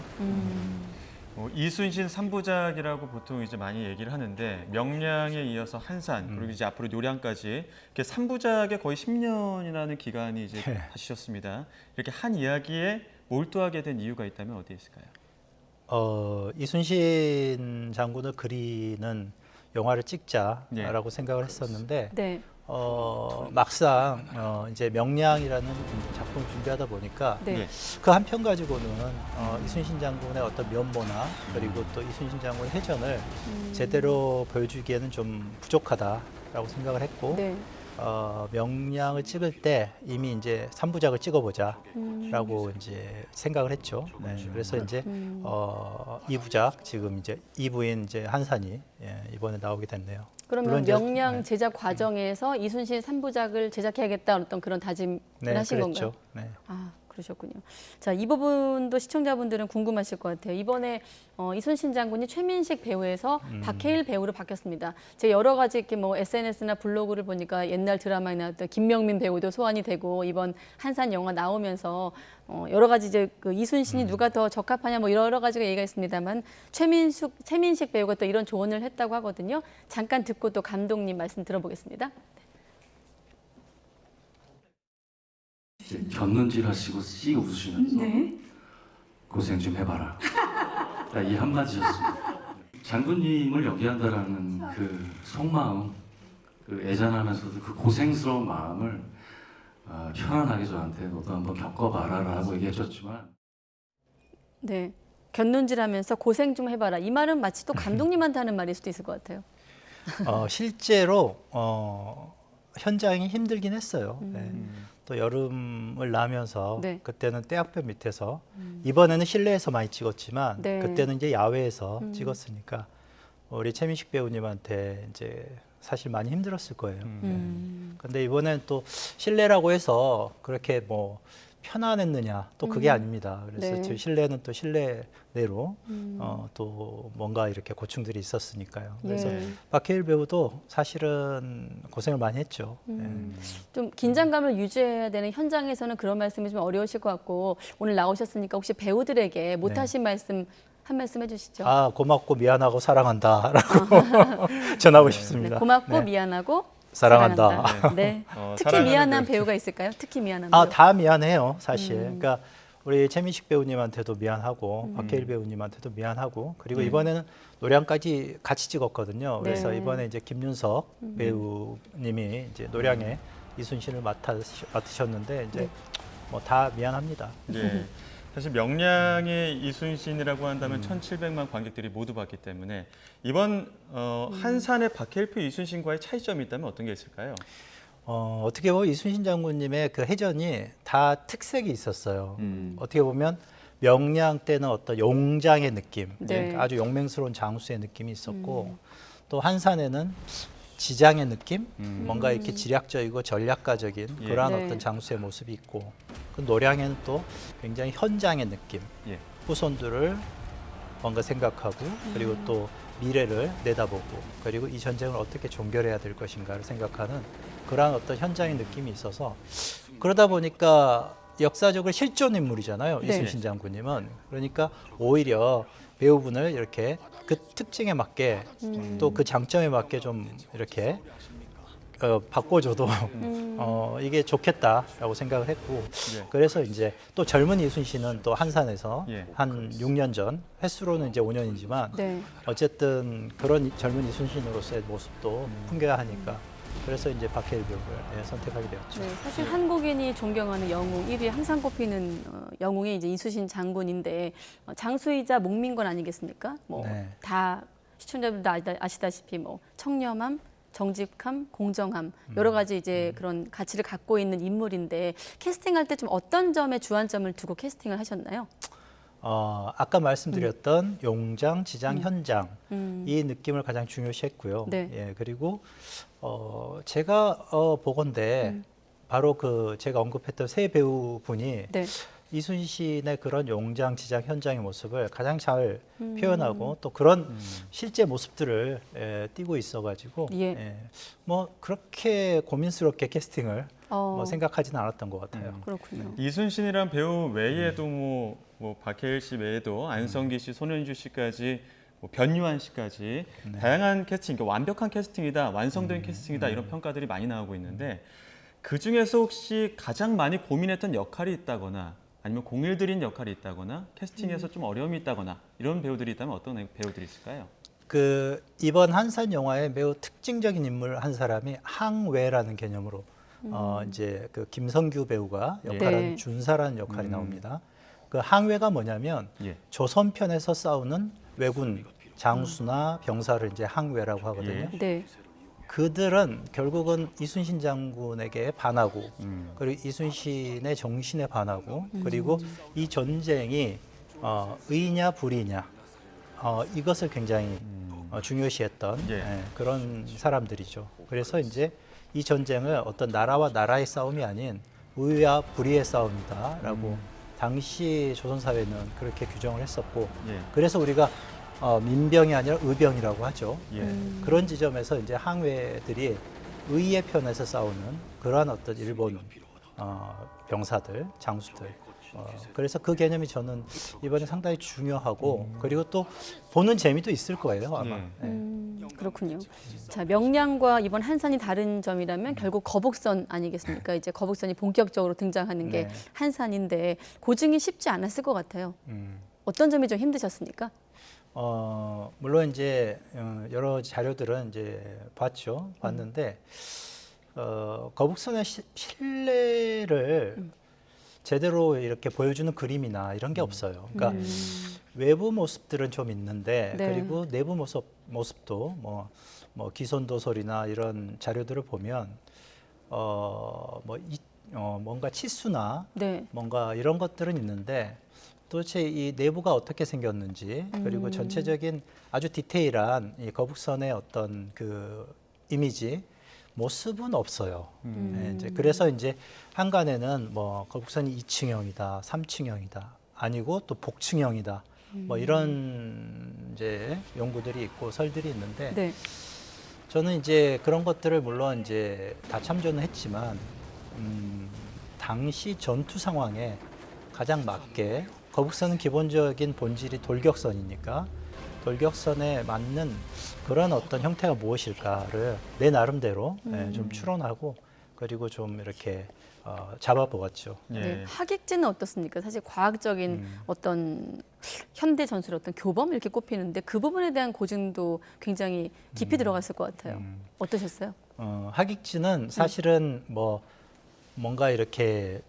이순신 3부작이라고 보통 이제 많이 얘기를 하는데 명량에 이어서 한산 그리고 이제 앞으로 요량까지 이렇게 3부작에 거의 10년이라는 기간이 이제 하셨습니다. 이렇게 한 이야기에 몰두하게 된 이유가 있다면 어디에 있을까요? 이순신 장군을 그리는 영화를 찍자라고 생각을 했었는데 네. 막상 이제 명량이라는 작품을 준비하다 보니까 그 한 편 가지고는 이순신 장군의 어떤 면모나 그리고 또 이순신 장군의 해전을 제대로 보여주기에는 좀 부족하다라고 생각을 했고 명량을 찍을 때 이미 이제 3부작을 찍어보자라고 이제 생각을 했죠. 네, 그래서 이제 2부작 지금 이제 2부인 이제 한산이 이번에 나오게 됐네요. 그러면 명량 제작 과정에서 이순신 3부작을 제작해야겠다 어떤 그런 다짐을 하신 건가요? 네. 아, 그러셨군요. 자, 이 부분도 시청자분들은 궁금하실 것 같아요. 이번에 이순신 장군이 최민식 배우에서 박해일 배우로 바뀌었습니다. 제가 여러 가지 이렇게 뭐 SNS나 블로그를 보니까 옛날 드라마에 나왔던 김명민 배우도 소환이 되고 이번 한산 영화 나오면서 여러 가지 이제 그 이순신이 누가 더 적합하냐 뭐 여러 가지가 얘기가 있습니다만 최민식 배우가 또 이런 조언을 했다고 하거든요. 잠깐 듣고 또 감독님 말씀 들어보겠습니다. 곁눈질 하시고 씩 웃으시면서 고생 좀 해봐라. 이 한마디였습니다. 장군님을 연기한다라는 그 속마음 그 애잔하면서도 그 고생스러운 마음을 편안하게 저한테 너도 한번 겪어봐라라고 얘기해줬지만 네, 곁눈질하면서 고생 좀 해봐라. 이 말은 마치 또 감독님한테 하는 말일 수도 있을 것 같아요. 실제로 현장이 힘들긴 했어요. 네. 또 여름을 나면서 네. 그때는 떼약볕 밑에서 이번에는 실내에서 많이 찍었지만 네. 그때는 이제 야외에서 찍었으니까 우리 최민식 배우님한테 이제 사실 많이 힘들었을 거예요. 근데 이번엔 또 실내라고 해서 그렇게 뭐 편안했느냐 또 그게 아닙니다. 그래서 네. 제 실내는 또 실내대로 또 뭔가 이렇게 고충들이 있었으니까요. 그래서 예. 박해일 배우도 사실은 고생을 많이 했죠. 좀 긴장감을 유지해야 되는 현장에서는 그런 말씀이 좀 어려우실 것 같고 오늘 나오셨으니까 혹시 배우들에게 못하신 말씀 한 말씀 해주시죠. 고맙고 미안하고 사랑한다라고 전하고 싶습니다. 네, 고맙고 네. 미안하고 사랑한다. 사랑한다. 네. 특히 미안한 배우가 있을까요? 특히 미안한 배우. 다 미안해요, 사실. 그러니까 우리 최민식 배우님한테도 미안하고 박해일 배우님한테도 미안하고 그리고 이번에는 노량까지 같이 찍었거든요. 그래서 네. 이번에 이제 김윤석 배우님이 이제 노량에 이순신을 맡으셨는데 이제 뭐 다 미안합니다. 네. 사실 명량의 이순신이라고 한다면 1,700만 관객들이 모두 봤기 때문에 이번 한산의 박해일표 이순신과의 차이점이 있다면 어떤 게 있을까요? 어떻게 보면 이순신 장군님의 그 해전이 다 특색이 있었어요. 어떻게 보면 명량 때는 어떤 용장의 느낌, 네. 아주 용맹스러운 장수의 느낌이 있었고 또 한산에는 지장의 느낌, 뭔가 이렇게 지략적이고 전략가적인 그러한 네. 어떤 장수의 모습이 있고 그 노량에는 또 굉장히 현장의 느낌, 후손들을 뭔가 생각하고 그리고 또 미래를 내다보고 그리고 이 전쟁을 어떻게 종결해야 될 것인가를 생각하는 그러한 어떤 현장의 느낌이 있어서 그러다 보니까 역사적으로 실존 인물이잖아요. 네. 이순신 장군님은. 그러니까 오히려 배우분을 이렇게 그 특징에 맞게 또 그 장점에 맞게 좀 이렇게 바꿔줘도 이게 좋겠다라고 생각을 했고 그래서 이제 또 젊은 이순신은 또 한산에서 한 6년 전 횟수로는 이제 5년이지만 네. 어쨌든 그런 젊은 이순신으로서의 모습도 풍겨야 하니까 그래서 이제 박해일 배우를 선택하게 되었죠. 네, 사실 한국인이 존경하는 영웅 1위에 항상 꼽히는 영웅이 이제 이순신 장군인데 장수이자 목민관 아니겠습니까? 뭐 다 시청자분들 아시다시피 뭐 청렴함, 정직함, 공정함 여러 가지 이제 그런 가치를 갖고 있는 인물인데 캐스팅할 때 좀 어떤 점에 주안점을 두고 캐스팅을 하셨나요? 아까 말씀드렸던 용장, 지장, 현장 이 느낌을 가장 중요시했고요. 네. 예, 그리고 제가 보건대 바로 그 제가 언급했던 세 배우분이 네. 이순신의 그런 용장, 지장, 현장의 모습을 가장 잘 표현하고 또 그런 실제 모습들을 띠고 있어가지고 뭐 그렇게 고민스럽게 캐스팅을 뭐 생각하지는 않았던 것 같아요. 그렇군요. 이순신이란 배우 외에도 뭐 박해일 씨 외에도 안성기 씨, 손은주 씨까지 뭐 변유한 씨까지 다양한 캐스팅, 그러니까 완벽한 캐스팅이다, 완성된 캐스팅이다 이런 평가들이 많이 나오고 있는데 그 중에서 혹시 가장 많이 고민했던 역할이 있다거나 아니면 공을 들인 역할이 있다거나 캐스팅에서 좀 어려움이 있다거나 이런 배우들이 있다면 어떤 배우들이 있을까요? 그 이번 한산 영화에 매우 특징적인 인물 한 사람이 항외라는 개념으로 이제 그 김성규 배우가 역할한 준사라는 역할이 나옵니다. 그 항외가 뭐냐면 조선편에서 싸우는 왜군 장수나 병사를 이제 항외라고 하거든요. 네. 그들은 결국은 이순신 장군에게 반하고 그리고 이순신의 정신에 반하고 그리고 이 전쟁이 의냐 불의냐 이것을 굉장히 중요시했던 그런 사람들이죠. 그래서 이제 이 전쟁을 어떤 나라와 나라의 싸움이 아닌 의와 불의의 싸움이다라고 당시 조선사회는 그렇게 규정을 했었고 그래서 우리가 민병이 아니라 의병이라고 하죠. 그런 지점에서 이제 항외들이 의의 편에서 싸우는 그러한 어떤 일본 병사들, 장수들. 그래서 그 개념이 저는 이번에 상당히 중요하고 그리고 또 보는 재미도 있을 거예요 아마. 그렇군요. 자, 명량과 이번 한산이 다른 점이라면 결국 거북선 아니겠습니까? 이제 거북선이 본격적으로 등장하는 게 한산인데 고증이 쉽지 않았을 것 같아요. 어떤 점이 좀 힘드셨습니까? 물론 이제 여러 자료들은 이제 봤는데 거북선의 실내를 제대로 이렇게 보여주는 그림이나 이런 게 없어요. 그러니까 외부 모습들은 좀 있는데 네. 그리고 내부 모습도 뭐 기손도솔이나 이런 자료들을 보면 뭔가 치수나 네. 뭔가 이런 것들은 있는데 도대체 이 내부가 어떻게 생겼는지 그리고 전체적인 아주 디테일한 이 거북선의 어떤 그 이미지 모습은 없어요. 네, 이제 그래서 이제 한간에는 뭐 거북선이 2층형이다, 3층형이다, 아니고 또 복층형이다, 뭐 이런 이제 연구들이 있고 설들이 있는데 네. 저는 이제 그런 것들을 물론 이제 다 참조는 했지만 당시 전투 상황에 가장 맞게 거북선은 기본적인 본질이 돌격선이니까 돌격선에 맞는 그런 어떤 형태가 무엇일까를 내 나름대로 좀 추론하고 그리고 좀 이렇게 잡아보았죠. 네. 하객진은 어떻습니까? 사실 과학적인 어떤 현대 전술의 어떤 교범 이렇게 꼽히는데 그 부분에 대한 고증도 굉장히 깊이 들어갔을 것 같아요. 어떠셨어요? 하객진은 사실은 뭔가 이렇게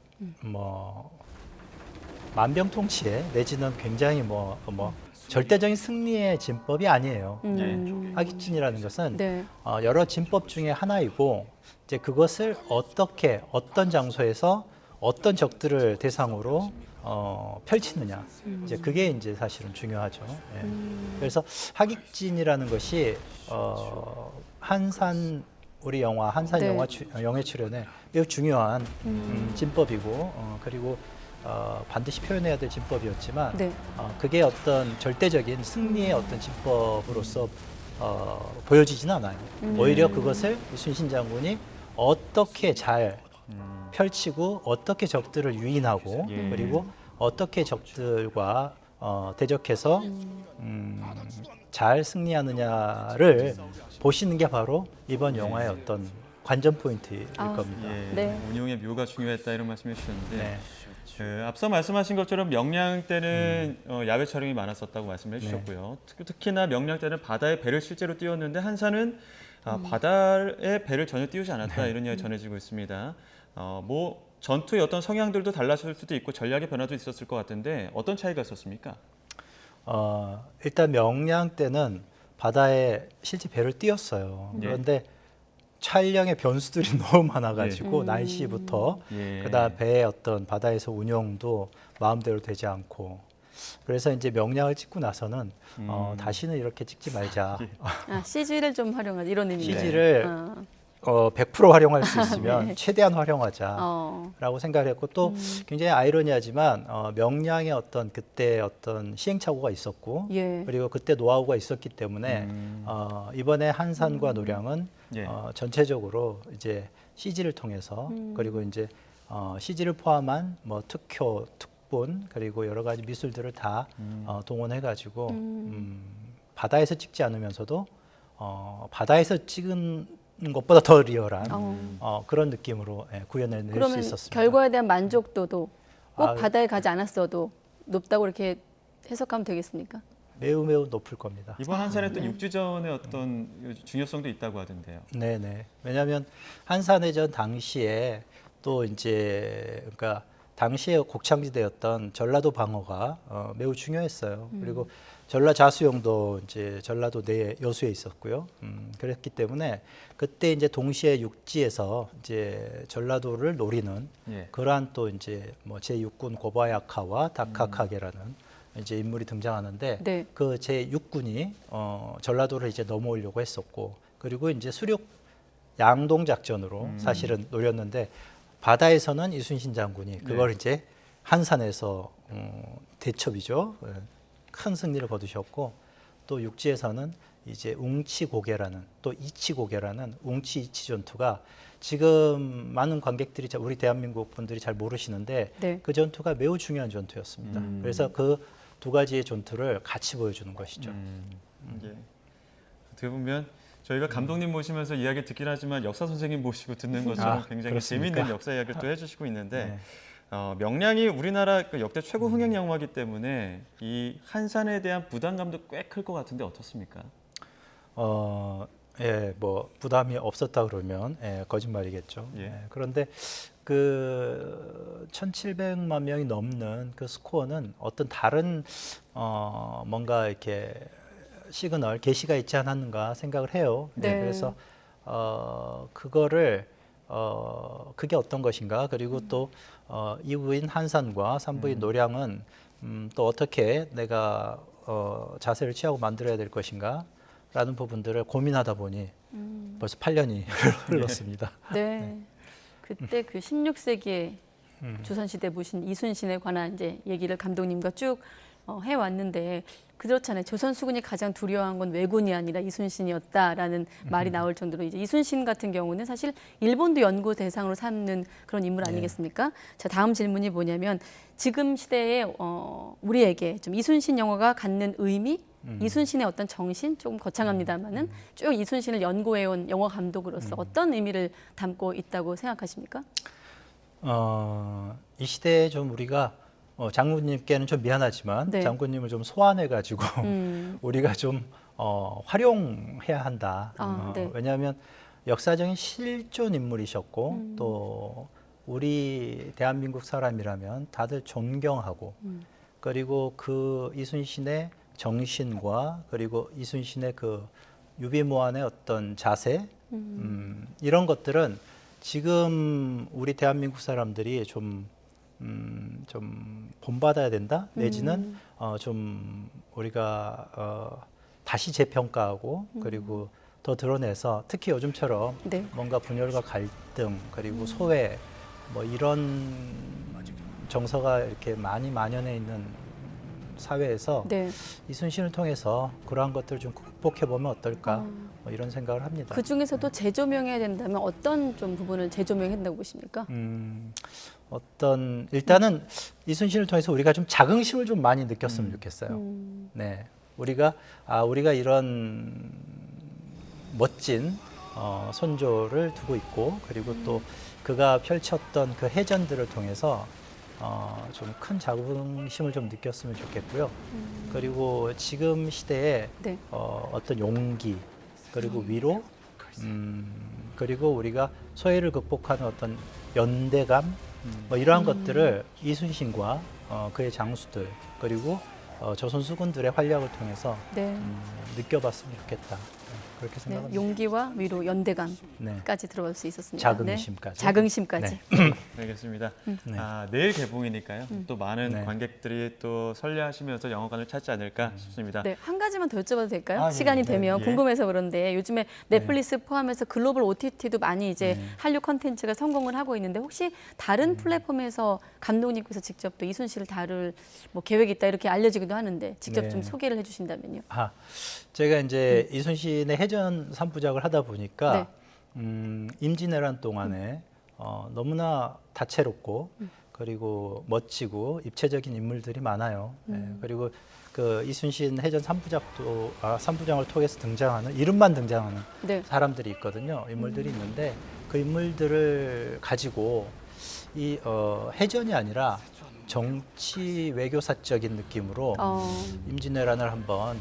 만병통치에 내지는 굉장히 절대적인 승리의 진법이 아니에요. 하객진이라는 것은 네. 여러 진법 중에 하나이고 이제 그것을 어떤 장소에서 어떤 적들을 대상으로 펼치느냐 이제 그게 이제 사실은 중요하죠. 예. 그래서 하객진이라는 것이 우리 영화 한산 네. 영화 출연에 매우 중요한 진법이고 그리고 반드시 표현해야 될 진법이었지만 네. 그게 어떤 절대적인 승리의 어떤 진법으로서 보여지지는 않아요. 오히려 그것을 이순신 장군이 어떻게 잘 펼치고 어떻게 적들을 유인하고 그리고 어떻게 적들과 대적해서 잘 승리하느냐를 보시는 게 바로 이번 영화의 어떤 관전 포인트일 겁니다. 네. 운용의 묘가 중요했다 이런 말씀해 주셨는데 앞서 말씀하신 것처럼 명량 때는 야외 촬영이 많았었다고 말씀해 주셨고요. 특히나 명량 때는 바다에 배를 실제로 띄웠는데 한산은 바다에 배를 전혀 띄우지 않았다 이런 이야기 전해지고 있습니다. 전투의 어떤 성향들도 달라질 수도 있고 전략의 변화도 있었을 것 같은데 어떤 차이가 있었습니까? 일단 명량 때는 바다에 실제 배를 띄웠어요. 그런데 촬영의 변수들이 너무 많아가지고 날씨부터 그다음 배의 어떤 바다에서 운영도 마음대로 되지 않고 그래서 이제 명량을 찍고 나서는 다시는 이렇게 찍지 말자. CG를 좀 활용하자 이런 의미인가요? CG를 100% 활용할 수 있으면 네. 최대한 활용하자라고 생각을 했고 또 굉장히 아이러니하지만 명량의 어떤 그때 어떤 시행착오가 있었고 그리고 그때 노하우가 있었기 때문에 이번에 한산과 노량은 전체적으로 이제 CG를 통해서 그리고 이제 CG를 포함한 특효, 특본 그리고 여러 가지 미술들을 다 동원해가지고 바다에서 찍지 않으면서도 바다에서 찍은 것보다 더 리얼한 그런 느낌으로 구현을 낼 수 있었습니다. 결과에 대한 만족도도 꼭 바다에 가지 않았어도 높다고 이렇게 해석하면 되겠습니까? 매우 매우 높을 겁니다. 이번 한산의 또 육지전의 어떤 중요성도 있다고 하던데요. 네네. 왜냐하면 한산해전 당시에 또 이제 그러니까 당시에 곡창지대였던 전라도 방어가 매우 중요했어요. 그리고 전라자수영도 이제 전라도 내 여수에 있었고요. 그랬기 때문에 그때 이제 동시에 육지에서 이제 전라도를 노리는 그러한 또 이제 제6군 고바야카와 다카카게라는 이제 인물이 등장하는데 그 제6군이 전라도를 이제 넘어오려고 했었고 그리고 이제 수륙 양동 작전으로 사실은 노렸는데 바다에서는 이순신 장군이 그걸 이제 한산에서 대첩이죠. 큰 승리를 거두셨고 또 육지에서는 이제 웅치고개라는 또 이치고개라는 웅치이치 전투가 지금 많은 관객들이 우리 대한민국 분들이 잘 모르시는데 그 전투가 매우 중요한 전투였습니다. 그래서 그 두 가지의 전투를 같이 보여주는 것이죠. 어떻게 보면 저희가 감독님 모시면서 이야기 듣긴 하지만 역사 선생님 모시고 듣는 것처럼 굉장히 그렇습니까? 재미있는 역사 이야기를 또 해주시고 있는데 명량이 우리나라 역대 최고 흥행 영화이기 때문에 이 한산에 대한 부담감도 꽤 클 것 같은데 어떻습니까? 예, 뭐 부담이 없었다 그러면 거짓말이겠죠. 그런데 그 1,700만 명이 넘는 그 스코어는 어떤 다른 뭔가 이렇게 시그널, 계시가 있지 않았는가 생각을 해요. 네. 그래서 그거를 그게 어떤 것인가, 그리고 또 2부인 한산과 3부인 노량은 또 어떻게 내가 자세를 취하고 만들어야 될 것인가 라는 부분들을 고민하다 보니 벌써 8년이 흘렀습니다. 네. 그때 그 16세기에 조선시대 무신 이순신에 관한 이제 얘기를 감독님과 쭉 해왔는데 그렇잖아요. 조선 수군이 가장 두려워한 건 왜군이 아니라 이순신이었다라는 말이 나올 정도로 이제 이순신 같은 경우는 사실 일본도 연구 대상으로 삼는 그런 인물 아니겠습니까? 자, 다음 질문이 뭐냐면 지금 시대에 우리에게 좀 이순신 영화가 갖는 의미, 이순신의 어떤 정신, 조금 거창합니다만은 쭉 이순신을 연구해온 영화 감독으로서 어떤 의미를 담고 있다고 생각하십니까? 이 시대에 좀 우리가 장군님께는 좀 미안하지만 장군님을 좀 소환해가지고 우리가 좀 활용해야 한다. 왜냐하면 역사적인 실존 인물이셨고 또 우리 대한민국 사람이라면 다들 존경하고 그리고 그 이순신의 정신과 그리고 이순신의 그 유비무환의 어떤 자세 이런 것들은 지금 우리 대한민국 사람들이 좀 본받아야 된다 내지는 좀 우리가 다시 재평가하고 그리고 더 드러내서 특히 요즘처럼 뭔가 분열과 갈등 그리고 소외 뭐 이런 정서가 이렇게 많이 만연해 있는 사회에서 이순신을 통해서 그러한 것들을 좀 극복해 보면 어떨까 뭐 이런 생각을 합니다. 그 중에서도 재조명해야 된다면 어떤 좀 부분을 재조명한다고 보십니까? 일단은 이순신을 통해서 우리가 좀 자긍심을 좀 많이 느꼈으면 좋겠어요. 네, 우리가 이런 멋진 선조를 두고 있고 그리고 또 그가 펼쳤던 그 해전들을 통해서 좀 큰 자긍심을 좀 느꼈으면 좋겠고요. 그리고 지금 시대에 어떤 용기 그리고 위로 그리고 우리가 소외를 극복하는 어떤 연대감 뭐 이러한 것들을 이순신과 그의 장수들 그리고 조선 수군들의 활약을 통해서 느껴봤으면 좋겠다. 그렇게 생각합니다. 용기와 위로, 연대감까지 들어갈 수 있었습니다. 자긍심까지. 자긍심까지. 알겠습니다. 내일 개봉이니까요. 또 많은 관객들이 또 설레하시면서 영화관을 찾지 않을까 싶습니다. 네, 한 가지만 더 여쭤봐도 될까요? 시간이 되면 궁금해서 그런데 요즘에 넷플릭스 포함해서 글로벌 OTT도 많이 이제 한류 콘텐츠가 성공을 하고 있는데 혹시 다른 플랫폼에서 감독님께서 직접 또 이순신을 다룰 뭐 계획이 있다 이렇게 알려지기도 하는데 직접 좀 소개를 해주신다면요. 제가 이제 이순신의 해전 3부작을 하다 보니까 임진왜란 동안에 너무나 다채롭고 그리고 멋지고 입체적인 인물들이 많아요. 그리고 그 이순신 해전 3부작을 통해서 등장하는 이름만 등장하는 사람들이 있거든요. 인물들이 있는데 그 인물들을 가지고 이 해전이 아니라 정치 외교사적인 느낌으로 임진왜란을 한번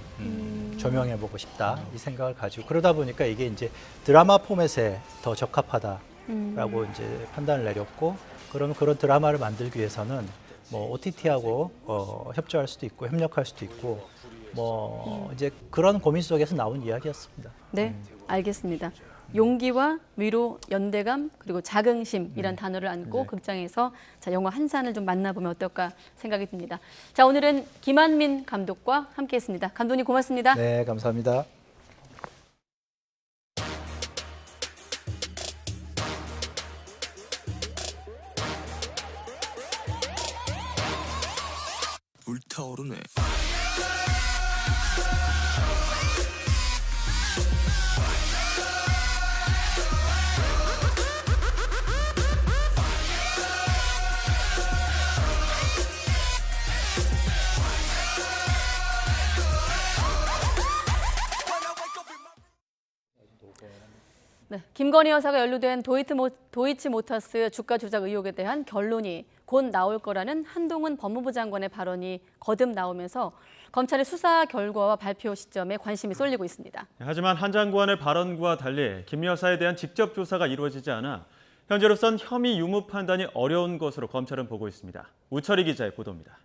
조명해보고 싶다 이 생각을 가지고 그러다 보니까 이게 이제 드라마 포맷에 더 적합하다라고 이제 판단을 내렸고 그러면 그런 드라마를 만들기 위해서는 뭐 OTT하고 협조할 수도 있고 협력할 수도 있고 뭐 이제 그런 고민 속에서 나온 이야기였습니다. 네, 알겠습니다. 용기와 위로, 연대감 그리고 자긍심이란 단어를 안고 극장에서 자, 영화 한산을 좀 만나보면 어떨까 생각이 듭니다. 자, 오늘은 김한민 감독과 함께했습니다. 감독님 고맙습니다. 네, 감사합니다. 불타오르네. 네, 김건희 여사가 연루된 도이치모터스 주가 조작 의혹에 대한 결론이 곧 나올 거라는 한동훈 법무부 장관의 발언이 거듭 나오면서 검찰의 수사 결과와 발표 시점에 관심이 쏠리고 있습니다. 하지만 한 장관의 발언과 달리 김 여사에 대한 직접 조사가 이루어지지 않아 현재로선 혐의 유무 판단이 어려운 것으로 검찰은 보고 있습니다. 우철희 기자의 보도입니다.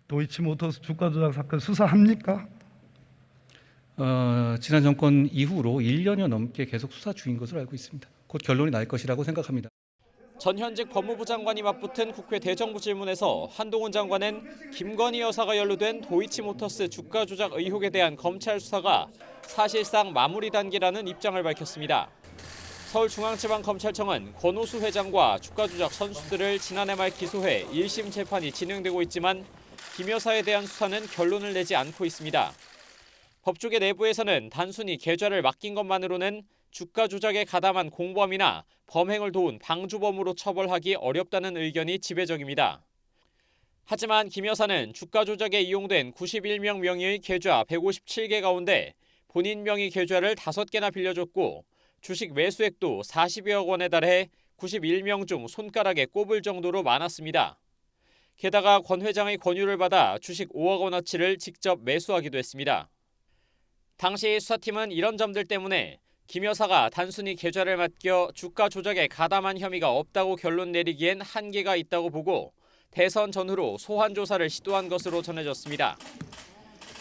도이치모터스 주가 조작 사건 수사합니까? 지난 정권 이후로 1년여 넘게 계속 수사 중인 것으로 알고 있습니다. 곧 결론이 날 것이라고 생각합니다. 전현직 법무부 장관이 맞붙은 국회 대정부 질문에서 한동훈 장관은 김건희 여사가 연루된 도이치모터스 주가 조작 의혹에 대한 검찰 수사가 사실상 마무리 단계라는 입장을 밝혔습니다. 서울중앙지방검찰청은 권오수 회장과 주가 조작 선수들을 지난해 말 기소해 1심 재판이 진행되고 있지만 김 여사에 대한 수사는 결론을 내지 않고 있습니다. 법조계 내부에서는 단순히 계좌를 맡긴 것만으로는 주가 조작에 가담한 공범이나 범행을 도운 방주범으로 처벌하기 어렵다는 의견이 지배적입니다. 하지만 김 여사는 주가 조작에 이용된 91명 명의의 계좌 157개 가운데 본인 명의 계좌를 5개나 빌려줬고 주식 매수액도 40여억 원에 달해 91명 중 손가락에 꼽을 정도로 많았습니다. 게다가 권 회장의 권유를 받아 주식 5억 원어치를 직접 매수하기도 했습니다. 당시 수사팀은 이런 점들 때문에 김 여사가 단순히 계좌를 맡겨 주가 조작에 가담한 혐의가 없다고 결론 내리기엔 한계가 있다고 보고 대선 전후로 소환 조사를 시도한 것으로 전해졌습니다.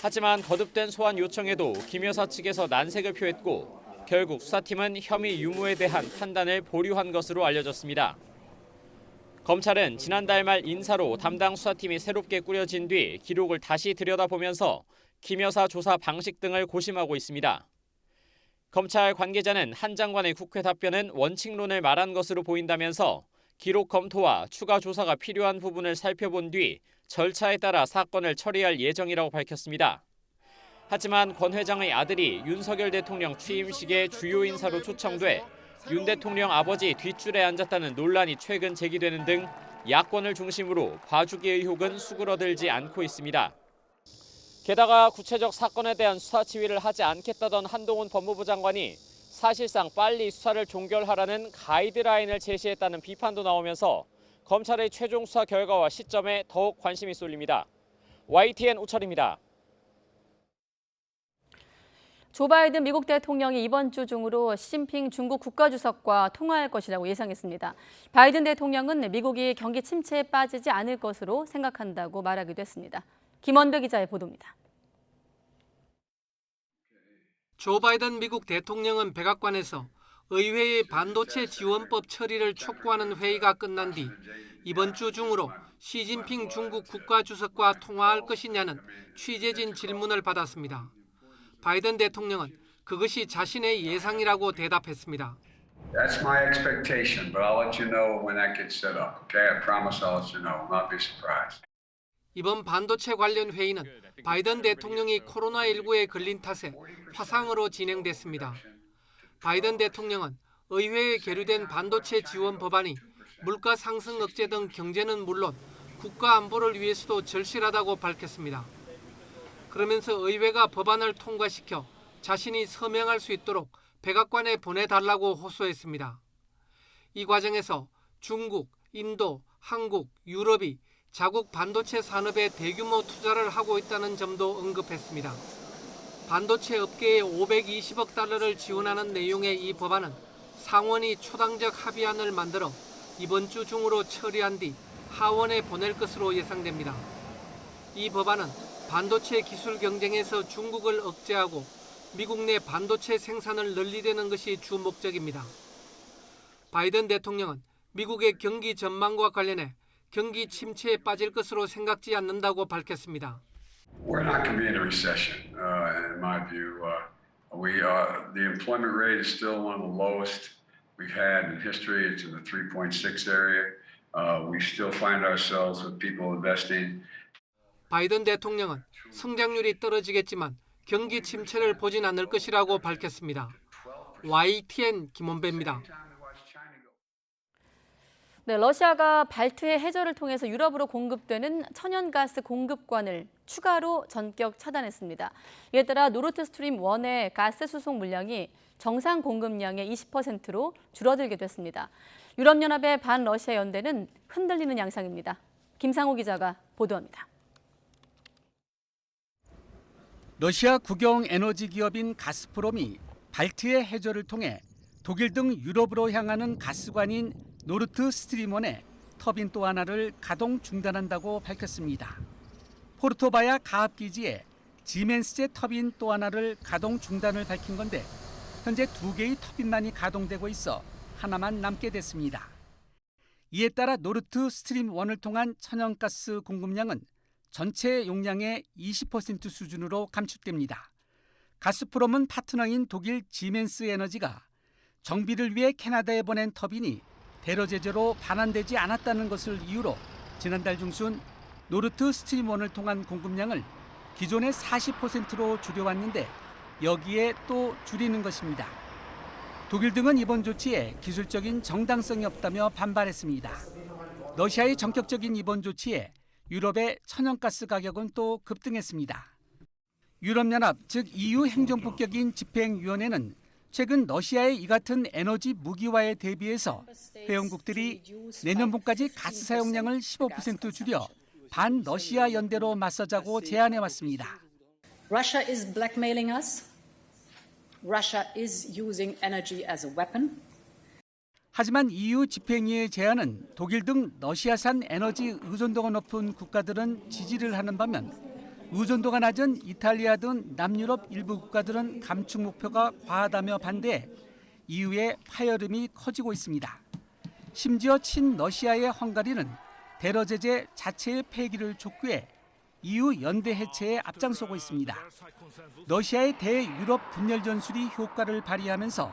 하지만 거듭된 소환 요청에도 김 여사 측에서 난색을 표했고 결국 수사팀은 혐의 유무에 대한 판단을 보류한 것으로 알려졌습니다. 검찰은 지난달 말 인사로 담당 수사팀이 새롭게 꾸려진 뒤 기록을 다시 들여다보면서 김 여사 조사 방식 등을 고심하고 있습니다. 검찰 관계자는 한 장관의 국회 답변은 원칙론을 말한 것으로 보인다면서 기록 검토와 추가 조사가 필요한 부분을 살펴본 뒤 절차에 따라 사건을 처리할 예정이라고 밝혔습니다. 하지만 권 회장의 아들이 윤석열 대통령 취임식의 주요 인사로 초청돼 윤 대통령 아버지 뒷줄에 앉았다는 논란이 최근 제기되는 등 야권을 중심으로 봐주기 의혹은 수그러들지 않고 있습니다. 게다가 구체적 사건에 대한 수사 지휘를 하지 않겠다던 한동훈 법무부 장관이 사실상 빨리 수사를 종결하라는 가이드라인을 제시했다는 비판도 나오면서 검찰의 최종 수사 결과와 시점에 더욱 관심이 쏠립니다. YTN 우철입니다. 조 바이든 미국 대통령이 이번 주 중으로 시진핑 중국 국가주석과 통화할 것이라고 예상했습니다. 바이든 대통령은 미국이 경기 침체에 빠지지 않을 것으로 생각한다고 말하기도 했습니다. 김원배 기자의 보도입니다. 조 바이든 미국 대통령은 백악관에서 의회의 반도체 지원법 처리를 촉구하는 회의가 끝난 뒤 이번 주 중으로 시진핑 중국 국가주석과 통화할 것이냐는 취재진 질문을 받았습니다. 바이든 대통령은 그것이 자신의 예상이라고 대답했습니다. That's my expectation, but I'll let you know when that gets set up. Okay, I promise I'll let you know. I'll not be surprised. 이번 반도체 관련 회의는 바이든 대통령이 코로나19에 걸린 탓에 화상으로 진행됐습니다. 바이든 대통령은 의회에 계류된 반도체 지원 법안이 물가 상승 억제 등 경제는 물론 국가 안보를 위해서도 절실하다고 밝혔습니다. 그러면서 의회가 법안을 통과시켜 자신이 서명할 수 있도록 백악관에 보내달라고 호소했습니다. 이 과정에서 중국, 인도, 한국, 유럽이 자국 반도체 산업에 대규모 투자를 하고 있다는 점도 언급했습니다. 반도체 업계에 520억 달러를 지원하는 내용의 이 법안은 상원이 초당적 합의안을 만들어 이번 주 중으로 처리한 뒤 하원에 보낼 것으로 예상됩니다. 이 법안은 반도체 기술 경쟁에서 중국을 억제하고 미국 내 반도체 생산을 늘리려는 것이 주 목적입니다. 바이든 대통령은 미국의 경기 전망과 관련해 경기 침체에 빠질 것으로 생각지 않는다고 밝혔습니다. We're not going to be in a recession, in my view. The employment rate is still one of the lowest we've had in history. It's in the 3.6 area. We still find ourselves with people investing. 바이든 대통령은 성장률이 떨어지겠지만 경기 침체를 보진 않을 것이라고 밝혔습니다. YTN 김원배입니다. 네, 러시아가 발트해 해저를 통해서 유럽으로 공급되는 천연가스 공급관을 추가로 전격 차단했습니다. 이에 따라 노르트스트림 1의 가스 수송 물량이 정상 공급량의 20%로 줄어들게 됐습니다. 유럽연합의 반러시아 연대는 흔들리는 양상입니다. 김상호 기자가 보도합니다. 러시아 국영 에너지 기업인 가스프롬이 발트해 해저를 통해 독일 등 유럽으로 향하는 가스관인 노르트 스트림 1의 터빈 또 하나를 가동 중단한다고 밝혔습니다. 포르토바야 가압기지에 지멘스제 터빈 또 하나를 가동 중단을 밝힌 건데 현재 2개의 터빈만이 가동되고 있어 하나만 남게 됐습니다. 이에 따라 노르트 스트림 1을 통한 천연가스 공급량은 전체 용량의 20% 수준으로 감축됩니다. 가스프롬은 파트너인 독일 지멘스 에너지가 정비를 위해 캐나다에 보낸 터빈이 대러 제재로 반환되지 않았다는 것을 이유로 지난달 중순 노르트 스트림 1을 통한 공급량을 기존의 40%로 줄여왔는데 여기에 또 줄이는 것입니다. 독일 등은 이번 조치에 기술적인 정당성이 없다며 반발했습니다. 러시아의 전격적인 이번 조치에 유럽의 천연가스 가격은 또 급등했습니다. 유럽연합 즉 EU 행정폭격인 집행위원회는 최근 러시아의 이 같은 에너지 무기화에 대비해서 회원국들이 내년 봄까지 가스 사용량을 15% 줄여 반러시아 연대로 맞서자고 제안해왔습니다. Russia is blackmailing us. Russia is using energy as a weapon. 하지만 EU 집행위의 제안은 독일 등 러시아산 에너지 의존도가 높은 국가들은 지지를 하는 반면 의존도가 낮은 이탈리아 등 남유럽 일부 국가들은 감축 목표가 과하다며 반대해 EU의 파열음이 커지고 있습니다. 심지어 친러시아의 헝가리는 대러 제재 자체의 폐기를 촉구해 EU 연대 해체에 앞장서고 있습니다. 러시아의 대유럽 분열 전술이 효과를 발휘하면서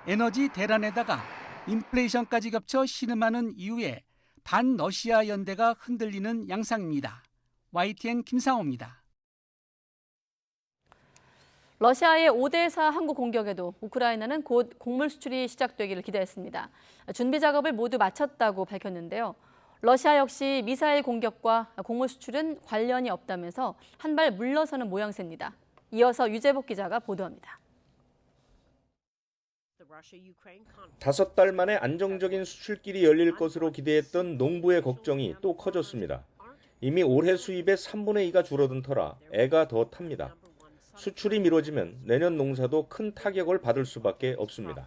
에너지 대란에다가 인플레이션까지 겹쳐 신음하는 EU의 반러시아 연대가 흔들리는 양상입니다. YTN 김상호입니다. 러시아의 오데사 항구 공격에도 우크라이나는 곧 곡물 수출이 시작되기를 기대했습니다. 준비 작업을 모두 마쳤다고 밝혔는데요. 러시아 역시 미사일 공격과 곡물 수출은 관련이 없다면서 한 발 물러서는 모양새입니다. 이어서 유재복 기자가 보도합니다. 5달 만에 안정적인 수출길이 열릴 것으로 기대했던 농부의 걱정이 또 커졌습니다. 이미 올해 수입의 3분의 2가 줄어든 터라 애가 더 탑니다. 수출이 미뤄지면 내년 농사도 큰 타격을 받을 수밖에 없습니다.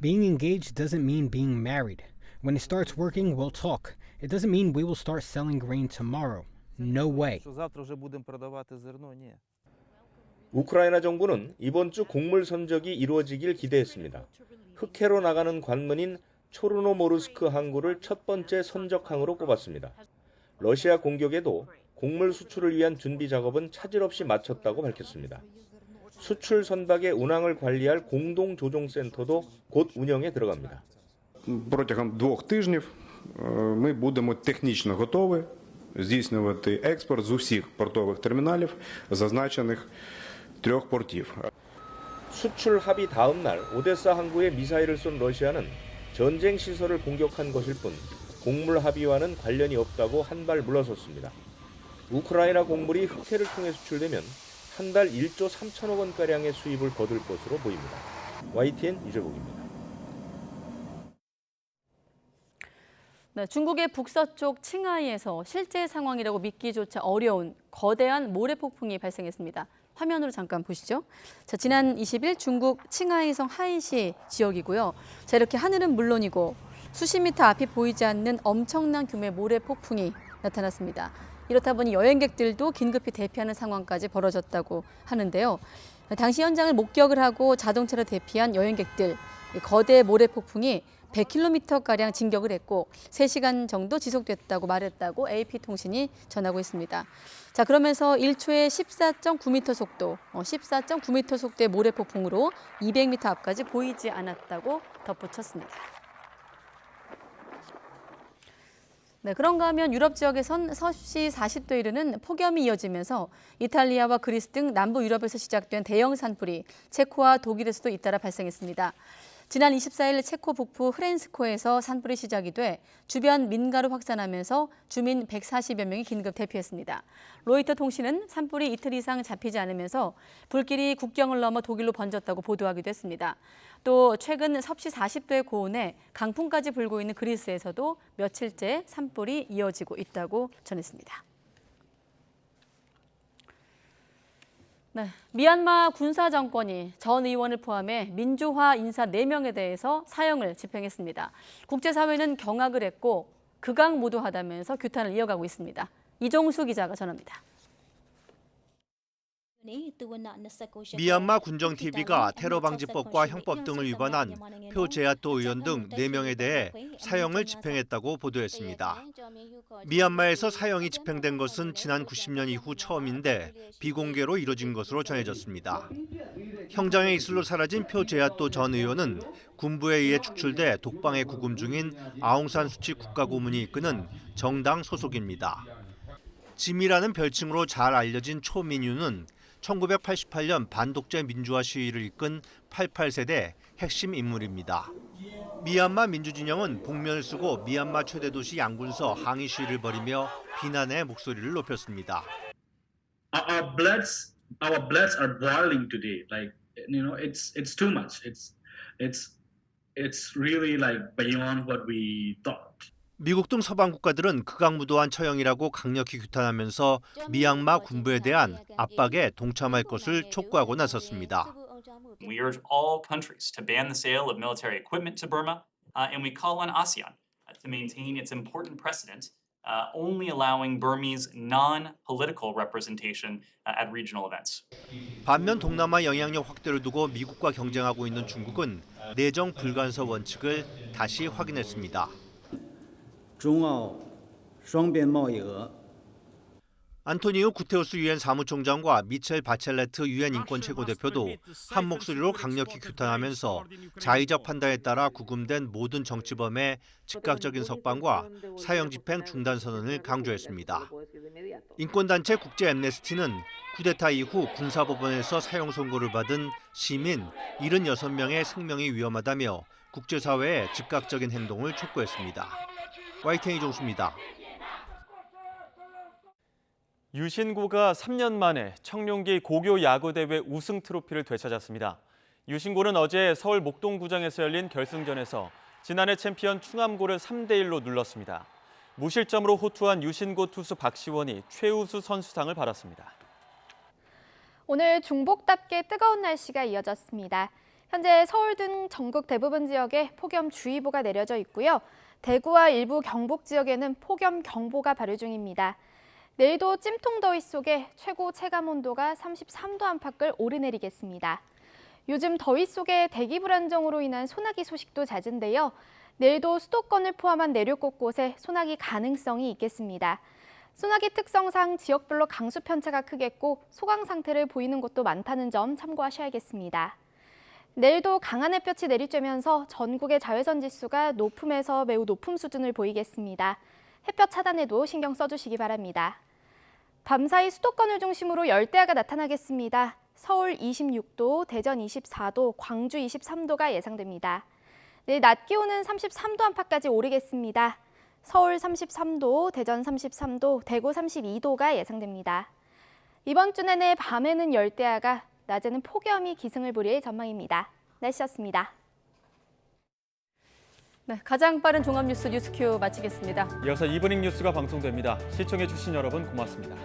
Being engaged doesn't mean being married. When it starts working, we'll talk. It doesn't mean we will start selling grain tomorrow. No way. 우크라이나 정부는 이번 주 곡물 선적이 이루어지길 기대했습니다. 흑해로 나가는 관문인 초르노모르스크 항구를 첫 번째 선적항으로 꼽았습니다. 러시아 공격에도 곡물 수출을 위한 준비 작업은 차질 없이 마쳤다고 밝혔습니다. 수출 선박의 운항을 관리할 공동조종센터도 곧 운영에 들어갑니다. Протягом 2 тижнів ми будемо технічно готові здійснювати експорт з усіх портових терміналів, зазначених 3 портів. 수출 합의 다음 날 오데사 항구에 미사일을 쏜 러시아는 전쟁 시설을 공격한 것일 뿐 곡물 합의와는 관련이 없다고 한 발 물러섰습니다. 우크라이나 곡물이 흑해를 통해 수출되면 한 달 1조 3천억 원가량의 수입을 거둘 것으로 보입니다. YTN 유재복입니다. 네, 중국의 북서쪽 칭하이에서 실제 상황이라고 믿기조차 어려운 거대한 모래폭풍이 발생했습니다. 화면으로 잠깐 보시죠. 자, 지난 20일 중국 칭하이성 하이시 지역이고요. 자, 이렇게 하늘은 물론이고 수십 미터 앞이 보이지 않는 엄청난 규모의 모래폭풍이 나타났습니다. 이렇다 보니 여행객들도 긴급히 대피하는 상황까지 벌어졌다고 하는데요. 당시 현장을 목격을 하고 자동차로 대피한 여행객들, 거대 모래폭풍이 100km가량 진격을 했고 3시간 정도 지속됐다고 말했다고 AP통신이 전하고 있습니다. 자, 그러면서 1초에 14.9m 속도, 14.9m 속도의 모래폭풍으로 200m 앞까지 보이지 않았다고 덧붙였습니다. 네, 그런가 하면 유럽 지역에선 섭씨 40도에 이르는 폭염이 이어지면서 이탈리아와 그리스 등 남부 유럽에서 시작된 대형 산불이 체코와 독일에서도 잇따라 발생했습니다. 지난 24일 체코 북부 흐렌스코에서 산불이 시작이 돼 주변 민가로 확산하면서 주민 140여 명이 긴급 대피했습니다. 로이터 통신은 산불이 이틀 이상 잡히지 않으면서 불길이 국경을 넘어 독일로 번졌다고 보도하기도 했습니다. 또 최근 섭씨 40도의 고온에 강풍까지 불고 있는 그리스에서도 며칠째 산불이 이어지고 있다고 전했습니다. 네, 미얀마 군사 정권이 전 의원을 포함해 민주화 인사 4명에 대해서 사형을 집행했습니다. 국제사회는 경악을 했고 극악무도하다면서 규탄을 이어가고 있습니다. 이종수 기자가 전합니다. 미얀마 군정-TV가 테러방지법과 형법 등을 위반한 표 제아토 의원 등 4명에 대해 사형을 집행했다고 보도했습니다. 미얀마에서 사형이 집행된 것은 지난 90년 이후 처음인데 비공개로 이뤄진 것으로 전해졌습니다. 형장의 이슬로 사라진 표 제아토 전 의원은 군부에 의해 축출돼 독방에 구금 중인 아웅산 수치 국가고문이 이끄는 정당 소속입니다. 짐이라는 별칭으로 잘 알려진 초민유는 1988년 반독재 민주화 시위를 이끈 88세대 핵심 인물입니다. 미얀마 민주진영은 복면을 쓰고 미얀마 최대 도시 양군서 항의 시위를 벌이며 비난의 목소리를 높였습니다. Our bloods are boiling today. Like it's too much. It's really like beyond what we thought. 미국 등 서방 국가들은 극악무도한 처형이라고 강력히 규탄하면서 미얀마 군부에 대한 압박에 동참할 것을 촉구하고 나섰습니다. We urge all countries to ban the sale of military equipment to Burma, and we call on ASEAN to maintain its important precedent, only allowing Burmese non-political representation at regional events. 반면 동남아 영향력 확대를 두고 미국과 경쟁하고 있는 중국은 내정 불간섭 원칙을 다시 확인했습니다. 中澳双边贸易额 안토니우 구테우스 유엔 사무총장과 미첼 바첼레트 유엔 인권 최고대표도 한 목소리로 강력히 규탄하면서 자의적 판단에 따라 구금된 모든 정치범의 즉각적인 석방과 사형 집행 중단 선언을 강조했습니다. 인권단체 국제 앰네스티는 쿠데타 이후 군사법원에서 사형 선고를 받은 시민 76명의 생명이 위험하다며 국제사회의 즉각적인 행동을 촉구했습니다. YTN 이종수입니다. 유신고가 3년 만에 청룡기 고교 야구대회 우승 트로피를 되찾았습니다. 유신고는 어제 서울 목동구장에서 열린 결승전에서 지난해 챔피언 충암고를 3대1로 눌렀습니다. 무실점으로 호투한 유신고 투수 박시원이 최우수 선수상을 받았습니다. 오늘 중복답게 뜨거운 날씨가 이어졌습니다. 현재 서울 등 전국 대부분 지역에 폭염주의보가 내려져 있고요. 대구와 일부 경북 지역에는 폭염경보가 발효 중입니다. 내일도 찜통더위 속에 최고 체감온도가 33도 안팎을 오르내리겠습니다. 요즘 더위 속에 대기 불안정으로 인한 소나기 소식도 잦은데요. 내일도 수도권을 포함한 내륙 곳곳에 소나기 가능성이 있겠습니다. 소나기 특성상 지역별로 강수 편차가 크겠고 소강 상태를 보이는 곳도 많다는 점 참고하셔야겠습니다. 내일도 강한 햇볕이 내리쬐면서 전국의 자외선 지수가 높음에서 매우 높음 수준을 보이겠습니다. 햇볕 차단에도 신경 써주시기 바랍니다. 밤사이 수도권을 중심으로 열대야가 나타나겠습니다. 서울 26도, 대전 24도, 광주 23도가 예상됩니다. 내일 낮 기온은 33도 안팎까지 오르겠습니다. 서울 33도, 대전 33도, 대구 32도가 예상됩니다. 이번 주 내내 밤에는 열대야가, 낮에는 폭염이 기승을 부릴 전망입니다. 날씨였습니다. 네, 가장 빠른 종합뉴스 뉴스큐 마치겠습니다. 이어서 이브닝 뉴스가 방송됩니다. 시청해주신 여러분 고맙습니다.